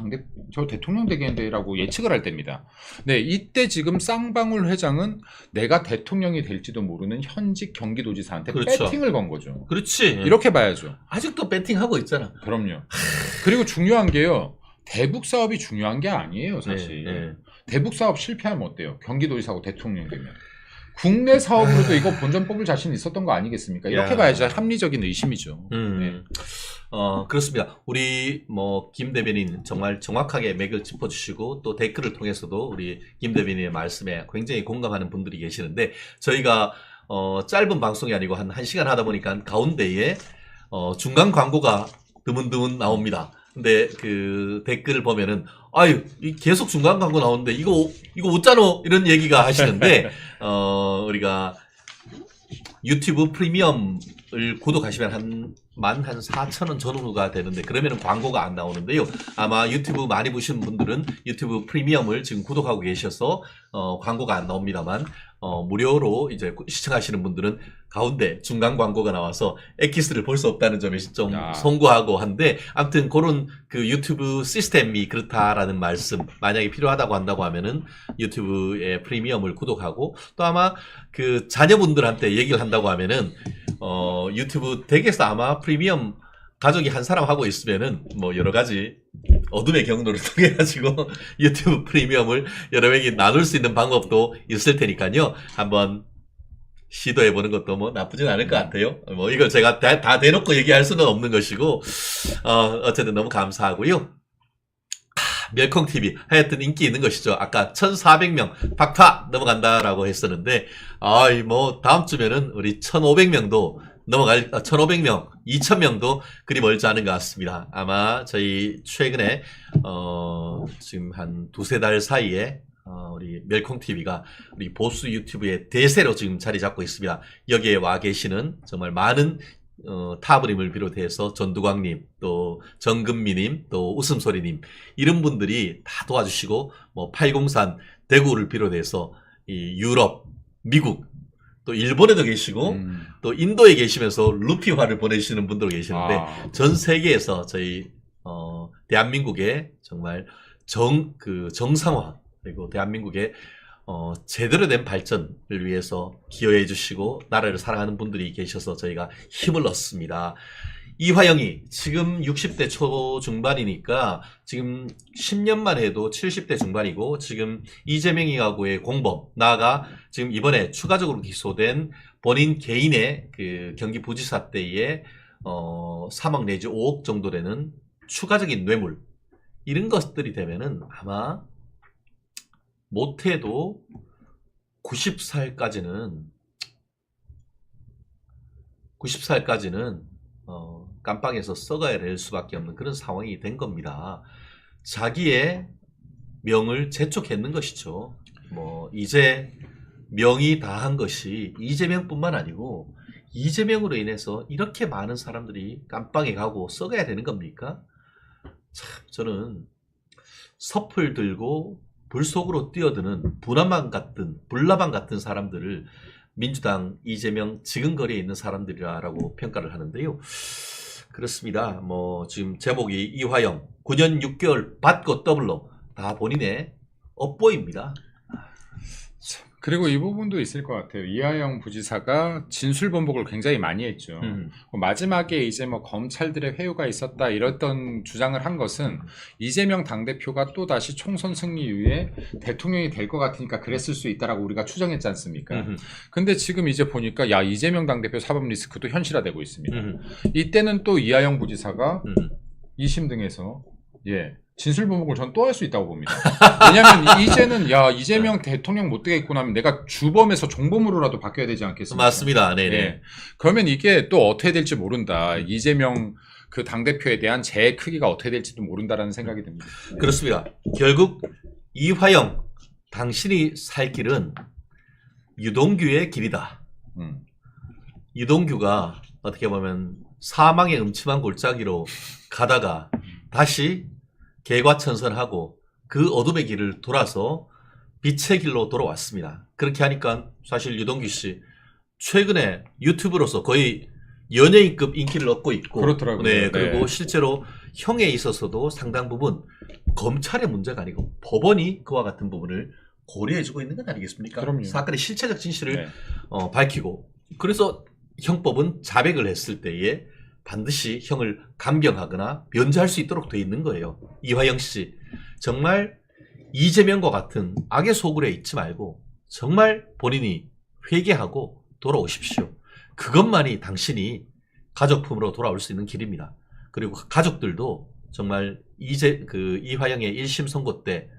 저 대통령 되겠는데라고 예측을 할 때입니다. 네, 이때 지금 쌍방울 회장은 내가 대통령이 될지도 모르는 현직 경기도지사한테 그렇죠. 배팅을 건 거죠. 그렇지. 이렇게 봐야죠. 아직도 배팅하고 있잖아. 그럼요. 그리고 중요한 게요, 대북 사업이 중요한 게 아니에요, 사실. 네. 대북 사업 실패하면 어때요? 경기도지사고 대통령 되면. 국내 사업으로도 이거 본전 뽑을 자신 있었던 거 아니겠습니까? 이렇게 야. 봐야지 합리적인 의심이죠. 네. 그렇습니다. 우리 김 대변인 정말 정확하게 맥을 짚어주시고 또 댓글을 통해서도 우리 김 대변인의 말씀에 굉장히 공감하는 분들이 계시는데 저희가 짧은 방송이 아니고 한 1시간 하다 보니까 가운데에 중간 광고가 드문드문 나옵니다. 근데 그 댓글을 보면은 아유 계속 중간 광고 나오는데 이거 어쩌노 이런 얘기가 하시는데 우리가 유튜브 프리미엄을 구독하시면 한 4,000원 전후가 되는데 그러면은 광고가 안 나오는데요. 아마 유튜브 많이 보시는 분들은 유튜브 프리미엄을 지금 구독하고 계셔서 광고가 안 나옵니다만 무료로 이제 시청하시는 분들은 가운데 중간 광고가 나와서 엑기스를 볼 수 없다는 점에 좀 송구하고 한데 아무튼 그런 그 유튜브 시스템이 그렇다라는 말씀 만약에 필요하다고 한다고 하면은 유튜브의 프리미엄을 구독하고 또 아마 그 자녀분들한테 얘기를 한다고 하면은 유튜브 댁에서 아마 프리미엄 가족이 한 사람 하고 있으면은 뭐 여러 가지 어둠의 경로를 통해 가지고 유튜브 프리미엄을 여러 명이 나눌 수 있는 방법도 있을 테니까요. 한번 시도해 보는 것도 뭐 나쁘진 않을 것 같아요. 뭐 이걸 제가 다 대놓고 얘기할 수는 없는 것이고 어쨌든 너무 감사하고요. 멸콩TV 하여튼 인기 있는 것이죠. 아까 1400명 박타 넘어간다라고 했었는데 뭐 다음 주면은 우리 1500명도 넘어갈 1500명 2000명도 그리 멀지 않은 것 같습니다. 아마 저희 최근에 지금 한 두세 달 사이에 우리 멸콩TV가 우리 보수 유튜브의 대세로 지금 자리 잡고 있습니다. 여기에 와 계시는 정말 많은 타브님을 비롯해서 전두광님, 또 정금미님, 또 웃음소리님 이런 분들이 다 도와주시고 뭐 803 대구를 비롯해서 이 유럽, 미국 또 일본에도 계시고 또 인도에 계시면서 루피화를 보내주시는 분도 계시는데 전 세계에서 저희 대한민국의 정말 정상화 그리고 대한민국의 제대로 된 발전을 위해서 기여해 주시고 나라를 사랑하는 분들이 계셔서 저희가 힘을 얻습니다. 이화영이 지금 60대 초중반이니까 지금 10년만 해도 70대 중반이고 지금 이재명이하고의 공범 나아가 지금 이번에 추가적으로 기소된 본인 개인의 그 경기부지사 때의 3억 내지 5억 정도 되는 추가적인 뇌물 이런 것들이 되면은 아마 못해도 90살까지는 깜빵에서 썩어야 될 수밖에 없는 그런 상황이 된 겁니다. 자기의 명을 재촉했는 것이죠. 뭐 이제 명이 다한 것이 이재명뿐만 아니고 이재명으로 인해서 이렇게 많은 사람들이 깜빵에 가고 썩어야 되는 겁니까? 참 저는 섭을 들고 불 속으로 뛰어드는 불나방 같은 사람들을 민주당 이재명 지근거리에 있는 사람들이라고 평가를 하는데요. 그렇습니다. 뭐 지금 제목이 이화영 9년 6개월 받고 더블로 다 본인의 업보입니다. 그리고 이 부분도 있을 것 같아요. 이화영 부지사가 진술 번복을 굉장히 많이 했죠. 마지막에 이제 뭐 검찰들의 회유가 있었다 이랬던 주장을 한 것은 이재명 당대표가 또 다시 총선 승리 이후에 대통령이 될 것 같으니까 그랬을 수 있다라고 우리가 추정했지 않습니까? 근데 지금 이제 보니까 야 이재명 당대표 사법 리스크도 현실화되고 있습니다. 이때는 또 이화영 부지사가 2심 등에서 진술 번복을 전 또 할 수 있다고 봅니다. 왜냐하면 이제는 야 이재명 대통령 못 되겠고 나면 내가 주범에서 종범으로라도 바뀌어야 되지 않겠습니까? 맞습니다. 네네. 그러면 이게 또 어떻게 될지 모른다. 이재명 그 당대표에 대한 재해 크기가 어떻게 될지도 모른다라는 생각이 듭니다. 그렇습니다. 결국 이화영 당신이 살 길은 유동규의 길이다. 유동규가 어떻게 보면 사망의 음침한 골짜기로 가다가 다시 개과천선하고 그 어둠의 길을 돌아서 빛의 길로 돌아왔습니다. 그렇게 하니까 사실 유동규 씨 최근에 유튜브로서 거의 연예인급 인기를 얻고 있고 그렇더라고요. 네, 그리고 실제로 형에 있어서도 상당 부분 검찰의 문제가 아니고 법원이 그와 같은 부분을 고려해주고 있는 것 아니겠습니까? 그럼요. 사건의 실체적 진실을 밝히고 그래서 형법은 자백을 했을 때에 반드시 형을 감경하거나 변제할 수 있도록 되어 있는 거예요. 이화영 씨 정말 이재명과 같은 악의 소굴에 있지 말고 정말 본인이 회개하고 돌아오십시오. 그것만이 당신이 가족품으로 돌아올 수 있는 길입니다. 그리고 가족들도 정말 이화영의 1심 선고 때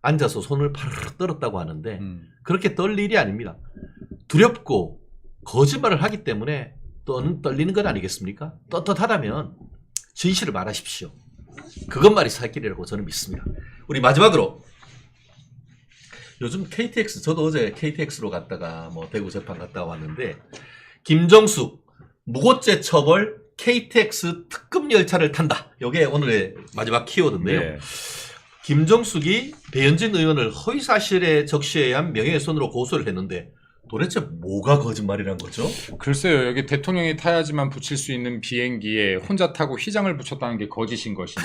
앉아서 손을 파르르 떨었다고 하는데 그렇게 떨 일이 아닙니다. 두렵고 거짓말을 하기 때문에 떨리는 건 아니겠습니까? 떳떳하다면 진실을 말하십시오. 그것만이 살 길이라고 저는 믿습니다. 우리 마지막으로 요즘 KTX 저도 어제 KTX로 갔다가 뭐 대구 재판 갔다 왔는데 김정숙 무고죄 처벌 KTX 특급 열차를 탄다. 이게 오늘의 마지막 키워드인데요. 김정숙이 배현진 의원을 허위사실에 적시해야 한 명예훼손으로 고소를 했는데 도대체 뭐가 거짓말이란 거죠? 글쎄요. 여기 대통령이 타야지만 붙일 수 있는 비행기에 혼자 타고 휘장을 붙였다는 게 거짓인 것인지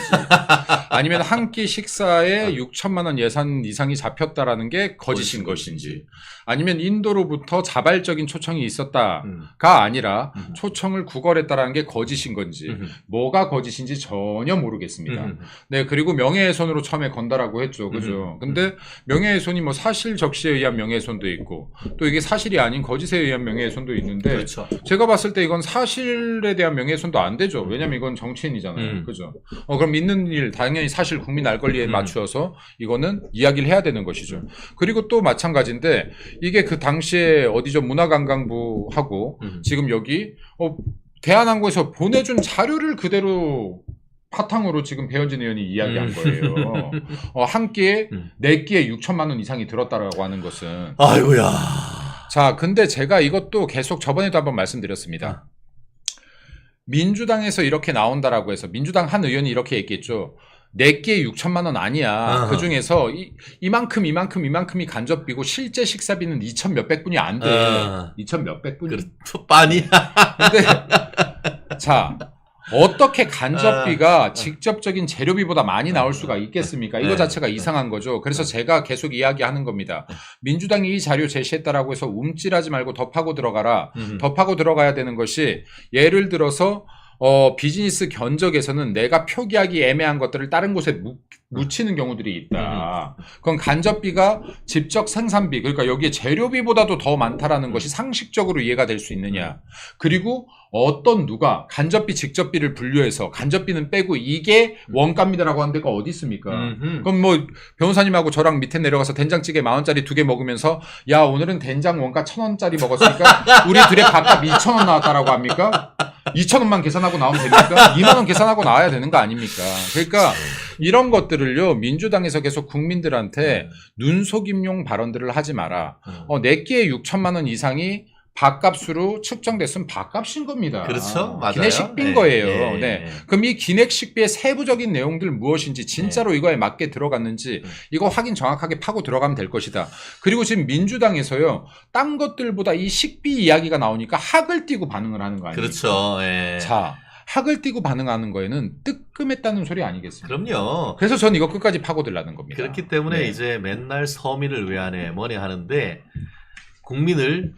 아니면 한 끼 식사에 6천만 원 예산 이상이 잡혔다라는 게 거짓인 것인지 아니면 인도로부터 자발적인 초청이 있었다가 아니라 초청을 구걸했다라는 게 거짓인 건지 뭐가 거짓인지 전혀 모르겠습니다. 네, 그리고 명예훼손으로 처음에 건다라고 했죠. 그죠? 근데 명예훼손이 뭐 사실 적시에 의한 명예훼손도 있고 또 이게 사실이 아닌 거짓에 의한 명예훼손도 있는데 그렇죠. 제가 봤을 때 이건 사실에 대한 명예훼손도 안 되죠. 왜냐면 이건 정치인이잖아요. 그죠? 그럼 있는 일 당연히 사실 국민 알 권리에 맞추어서 이거는 이야기를 해야 되는 것이죠. 그리고 또 마찬가지인데 이게 그 당시에 어디죠? 문화관광부하고 지금 여기 대한항공에서 보내준 자료를 그대로 바탕으로 지금 배현진 의원이 이야기한 거예요. 한 끼에 4끼에 6천만 원 이상이 들었다라고 하는 것은. 아이고야. 자, 근데 제가 이것도 계속 저번에도 한번 말씀드렸습니다. 민주당에서 이렇게 나온다라고 해서 민주당 한 의원이 이렇게 얘기했죠. 4끼에 6천만 원 아니야. 그 중에서 이만큼이 간접비고 실제 식사비는 2천 몇백 분이 안 돼. 2천 몇백 분이. 빤이야. 근데 자, 어떻게 간접비가 직접적인 재료비보다 많이 나올 수가 있겠습니까? 이거 자체가 이상한 거죠. 그래서 제가 계속 이야기하는 겁니다. 민주당이 이 자료 제시했다라고 해서 움찔하지 말고 더 파고 들어가라. 더 파고 들어가야 되는 것이 예를 들어서 비즈니스 견적에서는 내가 표기하기 애매한 것들을 다른 곳에 묻히는 경우들이 있다. 그건 간접비가 직접 생산비, 그러니까 여기에 재료비보다도 더 많다라는 것이 상식적으로 이해가 될 수 있느냐. 그리고 누가 간접비, 직접비를 분류해서 간접비는 빼고 이게 원가입니다라고 하는 데가 어디 있습니까? 그럼 뭐 변호사님하고 저랑 밑에 내려가서 된장찌개 10,000원짜리 2개 먹으면서 야 오늘은 된장 원가 1,000원짜리 먹었으니까 우리 둘의 밥값 2,000원 나왔다라고 합니까? 2,000원만 계산하고 나오면 됩니까? 2만 원 계산하고 나와야 되는 거 아닙니까? 그러니까 이런 것들을요 민주당에서 계속 국민들한테 눈속임용 발언들을 하지 마라. 4끼에 6천만 원 이상이 밥값으로 측정됐으면 밥값인 겁니다. 그렇죠. 맞아요. 기내식비인 네. 거예요. 네. 네. 그럼 이 기내식비의 세부적인 내용들 무엇인지 진짜로 이거에 맞게 들어갔는지 이거 확인 정확하게 파고 들어가면 될 것이다. 그리고 지금 민주당에서요. 딴 것들보다 이 식비 이야기가 나오니까 학을 띄고 반응을 하는 거 아니에요? 그렇죠. 예. 자, 학을 띄고 반응하는 거에는 뜨끔했다는 소리 아니겠습니까? 그럼요. 그래서 전 이거 끝까지 파고들라는 겁니다. 그렇기 때문에 네. 이제 맨날 서민을 위하네 뭐네 하는데 국민을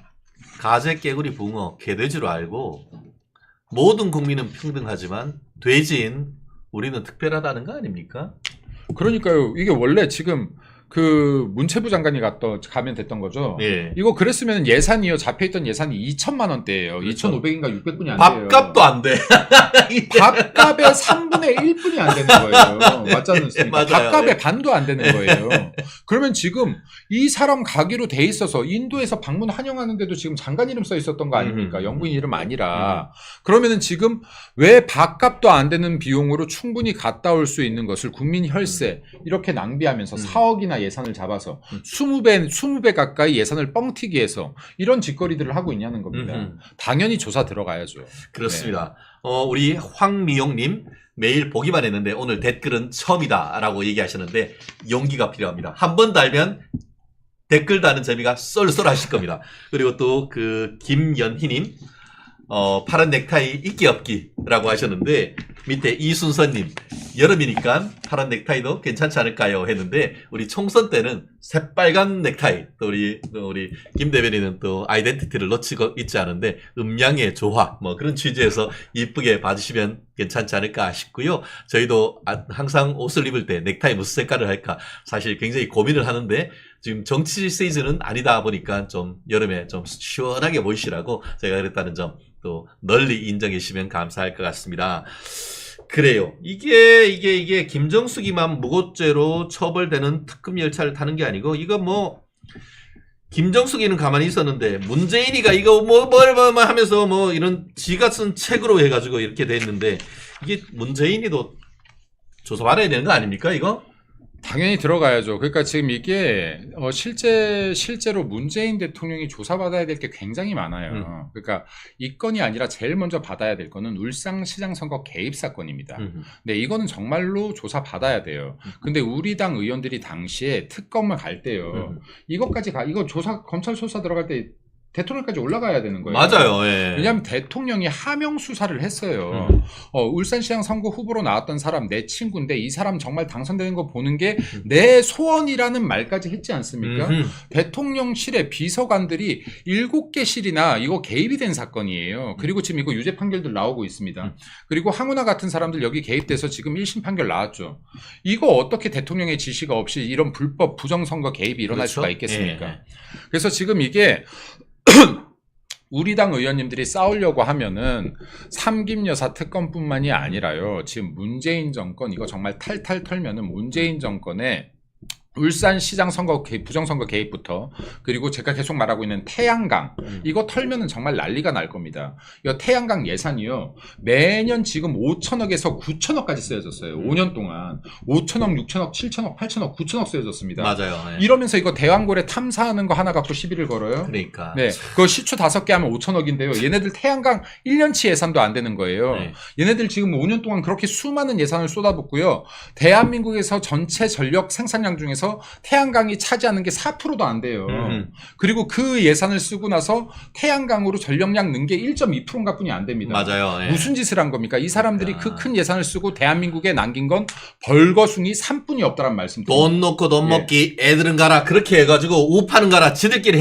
가재, 깨구리, 붕어, 개돼지로 알고 모든 국민은 평등하지만 돼지인 우리는 특별하다는 거 아닙니까? 그러니까요. 이게 원래 지금 그 문체부 장관이 가면 됐던 거죠. 예. 이거 그랬으면 예산이요. 잡혀있던 예산이 2천만 원대예요. 그렇죠. 2,500인가 600분이 안 돼요. 밥값도 안 돼. 밥값의 3분의 1분이 안 되는 거예요. 맞지 않습니까? 맞아요. 밥값의 예. 반도 안 되는 거예요. 그러면 지금 이 사람 가기로 돼 있어서 인도에서 방문 환영하는데도 지금 장관 이름 써 있었던 거 아닙니까? 영부인 이름 아니라. 그러면은 지금 왜 밥값도 안 되는 비용으로 충분히 갔다 올 수 있는 것을 국민 혈세 이렇게 낭비하면서 4억이나 예산을 잡아서 20배 가까이 예산을 뻥튀기 해서 이런 짓거리들을 하고 있냐는 겁니다. 당연히 조사 들어가야죠. 그렇습니다. 우리 황미용님 매일 보기만 했는데 오늘 댓글은 처음이다라고 얘기하셨는데 용기가 필요합니다. 한 번 달면 댓글 다는 재미가 쏠쏠하실 겁니다. 그리고 또 그 김연희님 파란 넥타이 있기 없기라고 하셨는데 밑에 이순서님 여름이니까 파란 넥타이도 괜찮지 않을까요? 했는데 우리 총선 때는 새빨간 넥타이 또 우리 김 대변인은 또 아이덴티티를 놓치고 있지 않은데 음양의 조화 뭐 그런 취지에서 이쁘게 봐주시면 괜찮지 않을까 싶고요. 저희도 항상 옷을 입을 때 넥타이 무슨 색깔을 할까 사실 굉장히 고민을 하는데 지금 정치 시즌은 아니다 보니까 좀 여름에 좀 시원하게 보이시라고 제가 그랬다는 점 또 널리 인정해 주시면 감사할 것 같습니다. 그래요. 이게 김정숙이만 무고죄로 처벌되는 특급 열차를 타는 게 아니고 이거 뭐 김정숙이는 가만히 있었는데 문재인이가 이거 뭐 하면서 뭐 이런 지가 쓴 책으로 해가지고 이렇게 됐는데 이게 문재인이도 조사받아야 되는 거 아닙니까 이거? 당연히 들어가야죠. 그러니까 지금 이게 실제로 문재인 대통령이 조사받아야 될 게 굉장히 많아요. 그러니까 이 건이 아니라 제일 먼저 받아야 될 거는 울산시장 선거 개입 사건입니다. 근데 이거는 정말로 조사받아야 돼요. 근데 우리 당 의원들이 당시에 특검을 갈 때요. 이거 검찰 수사 들어갈 때 대통령까지 올라가야 되는 거예요. 맞아요. 예. 왜냐하면 대통령이 하명 수사를 했어요. 울산시장 선거 후보로 나왔던 사람 내 친구인데 이 사람 정말 당선되는 거 보는 게 내 소원이라는 말까지 했지 않습니까? 대통령실의 비서관들이 7개실이나 이거 개입이 된 사건이에요. 그리고 지금 이거 유죄 판결들 나오고 있습니다. 그리고 황운하 같은 사람들 여기 개입돼서 지금 1심 판결 나왔죠. 이거 어떻게 대통령의 지시가 없이 이런 불법 부정선거 개입이 일어날 그렇죠? 수가 있겠습니까? 예. 그래서 지금 이게 우리 당 의원님들이 싸우려고 하면은 삼김 여사 특검뿐만이 아니라요. 지금 문재인 정권 이거 정말 탈탈 털면은 문재인 정권의 울산시장 선거 개입, 부정선거 개입부터 그리고 제가 계속 말하고 있는 태양강 이거 털면은 정말 난리가 날 겁니다. 이 태양강 예산이요 매년 지금 5천억에서 9천억까지 쓰여졌어요. 5년 동안 5천억, 6천억, 7천억, 8천억, 9천억 쓰여졌습니다. 맞아요. 예. 이러면서 이거 대왕고래 탐사하는 거 하나 갖고 시비를 걸어요. 그러니까. 네, 그거 시초 5개 하면 5천억인데요. 얘네들 태양강 1년치 예산도 안 되는 거예요. 네. 얘네들 지금 5년 동안 그렇게 수많은 예산을 쏟아붓고요. 대한민국에서 전체 전력 생산량 중에서 태양광이 차지하는 게 4%도 안 돼요. 그리고 그 예산을 쓰고 나서 태양광으로 전력량 는 게 1.2%인가 뿐이 안 됩니다. 맞아요. 예. 무슨 짓을 한 겁니까? 이 사람들이 그 큰 예산을 쓰고 대한민국에 남긴 건 벌거숭이 3뿐이 없다란 말씀. 돈 놓고 돈 예. 먹기 애들은 가라 그렇게 해가지고 우 파는 가라 지들끼리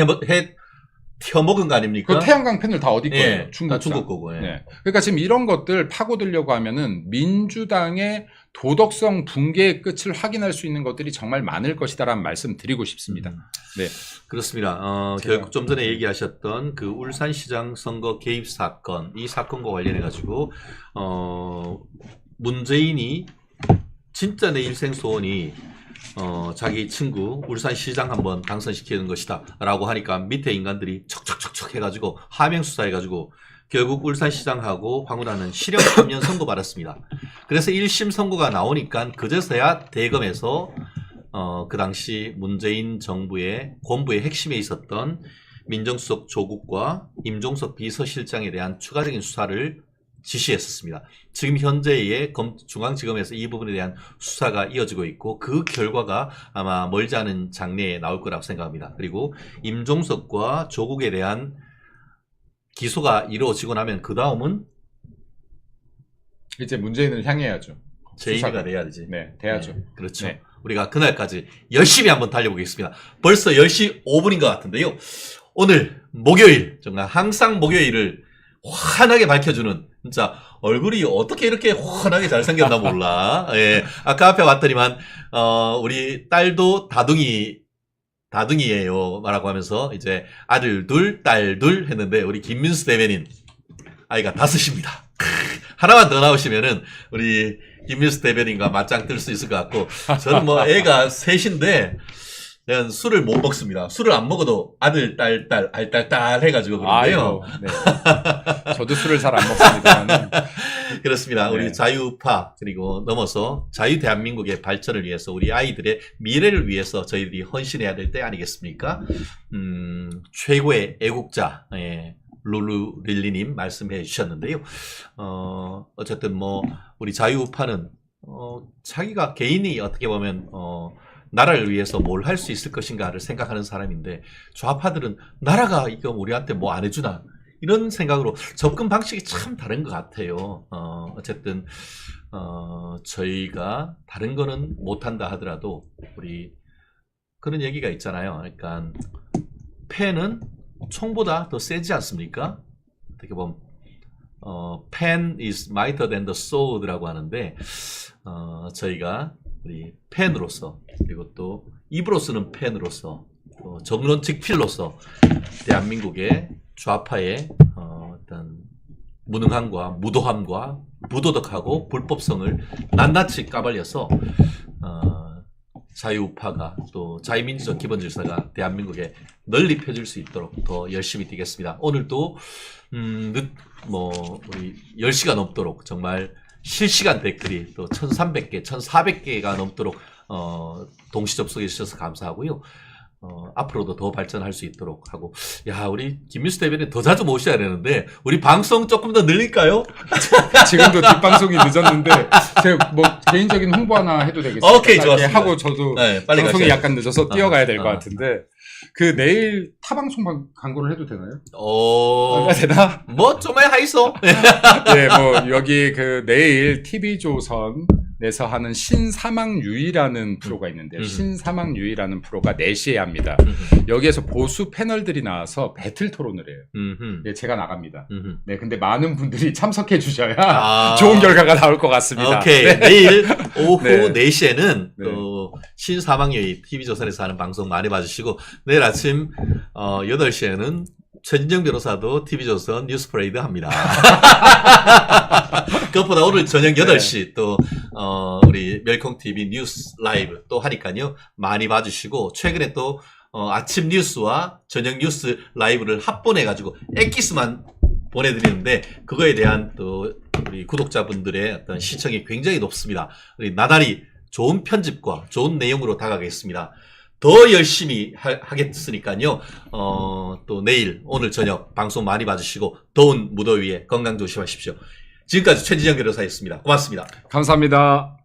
튀어먹은 거 아닙니까? 그 태양광 패널 다 어디 거예요? 예, 중국 중국 거고. 예. 네. 그러니까 지금 이런 것들 파고들려고 하면은 민주당의 도덕성 붕괴의 끝을 확인할 수 있는 것들이 정말 많을 것이다라는 말씀 드리고 싶습니다. 네. 그렇습니다. 결국 좀 전에 얘기하셨던 그 울산시장 선거 개입 사건, 이 사건과 관련해 가지고 문재인이 진짜 내 일생 소원이 자기 친구 울산시장 한번 당선시키는 것이다 라고 하니까 밑에 인간들이 척척척척 해가지고 하명 수사해가지고 결국 울산시장하고 황운하는 실형 3년 선고 받았습니다. 그래서 1심 선고가 나오니까 그제서야 대검에서 그 당시 문재인 정부의 권부의 핵심에 있었던 민정수석 조국과 임종석 비서실장에 대한 추가적인 수사를 지시했었습니다. 지금 현재의 중앙지검에서 이 부분에 대한 수사가 이어지고 있고 그 결과가 아마 멀지 않은 장래에 나올 거라고 생각합니다. 그리고 임종석과 조국에 대한 기소가 이루어지고 나면 그 다음은 이제 문재인을 향해야죠. 제의가 돼야 되지. 네, 돼야죠. 네, 그렇죠. 네. 우리가 그날까지 열심히 한번 달려보겠습니다. 벌써 10시 5분인 것 같은데요. 오늘 목요일, 정말 항상 목요일을 환하게 밝혀주는 진짜 얼굴이 어떻게 이렇게 환하게 잘생겼나 몰라. 예, 아까 앞에 왔더니만 우리 딸도 다둥이에요 라고 하면서 이제 아들 둘, 딸 둘 했는데 우리 김민수 대변인 아이가 5입니다. 하나만 더 나오시면은 우리 김민수 대변인과 맞짱 뜰 수 있을 것 같고 저는 뭐 애가 셋인데 저는 술을 못 먹습니다. 술을 안 먹어도 아들, 딸, 알딸딸 해가지고 그런데요. 아이고, 네. 저도 술을 잘 안 먹습니다만. 그렇습니다. 네. 우리 자유우파 그리고 넘어서 자유 대한민국의 발전을 위해서 우리 아이들의 미래를 위해서 저희들이 헌신해야 될 때 아니겠습니까? 최고의 애국자 룰루릴리님 말씀해 주셨는데요. 어쨌든 뭐 우리 자유우파는 자기가 개인이 어떻게 보면 나라를 위해서 뭘 할 수 있을 것인가를 생각하는 사람인데 좌파들은 나라가 이거 우리한테 뭐 안 해주나 이런 생각으로 접근 방식이 참 다른 것 같아요. 어쨌든 저희가 다른 거는 못한다 하더라도 우리 그런 얘기가 있잖아요. 그러니까 펜은 총보다 더 세지 않습니까? 어떻게 보면 pen is mightier than the sword라고 하는데 저희가 우리 펜으로서 그리고 또 입으로 쓰는 펜으로서 또 정론 직필로서 대한민국의 좌파의 어떤 무능함과 무도함과 무도덕하고 불법성을 낱낱이 까발려서 자유우파가 또 자유민주적 기본질서가 대한민국에 널리 펴질 수 있도록 더 열심히 뛰겠습니다. 오늘도 우리 10시가 넘도록 정말 실시간 댓글이 또 1300개, 1400개가 넘도록 동시 접속해 주셔서 감사하고요. 앞으로도 더 발전할 수 있도록 하고, 야, 우리 김민수 대변인 더 자주 모셔야 되는데, 우리 방송 조금 더 늘릴까요? 지금도 뒷방송이 늦었는데, 제가 뭐 개인적인 홍보 하나 해도 되겠습니까? 오케이, 좋았습니다. 하고 저도 네, 빨리 방송이 가셔야죠. 약간 늦어서 뛰어가야 될 것 같은데, 그 내일 타방송 광고를 해도 되나요? 되나? 뭐, 좀 하이소. 네, 뭐, 여기 그 내일 TV조선에서 하는 신사망유의라는 프로가 있는데요. 신사망유의라는 프로가 4시에 합니다. 여기에서 보수 패널들이 나와서 배틀 토론을 해요. 네, 제가 나갑니다. 네, 근데 많은 분들이 참석해 주셔야 좋은 결과가 나올 것 같습니다. 오케이. 네. 내일 오후 네. 4시에는 네. 또 신사망여의 TV조선에서 하는 방송 많이 봐주시고, 내일 아침 8시에는 최진정 변호사도 TV조선 뉴스프레이드 합니다. 그것보다 오늘 저녁 8시 또 우리 멸콩TV 뉴스 라이브 또 하니까요. 많이 봐주시고, 최근에 또 아침 뉴스와 저녁 뉴스 라이브를 합본해가지고 엑기스만 보내드리는데, 그거에 대한 또 우리 구독자분들의 어떤 시청이 굉장히 높습니다. 우리 나날이 좋은 편집과 좋은 내용으로 다가가겠습니다. 더 열심히 하겠으니까요. 또 내일, 오늘 저녁 방송 많이 봐주시고, 더운 무더위에 건강 조심하십시오. 지금까지 최진영 변호사였습니다. 고맙습니다. 감사합니다.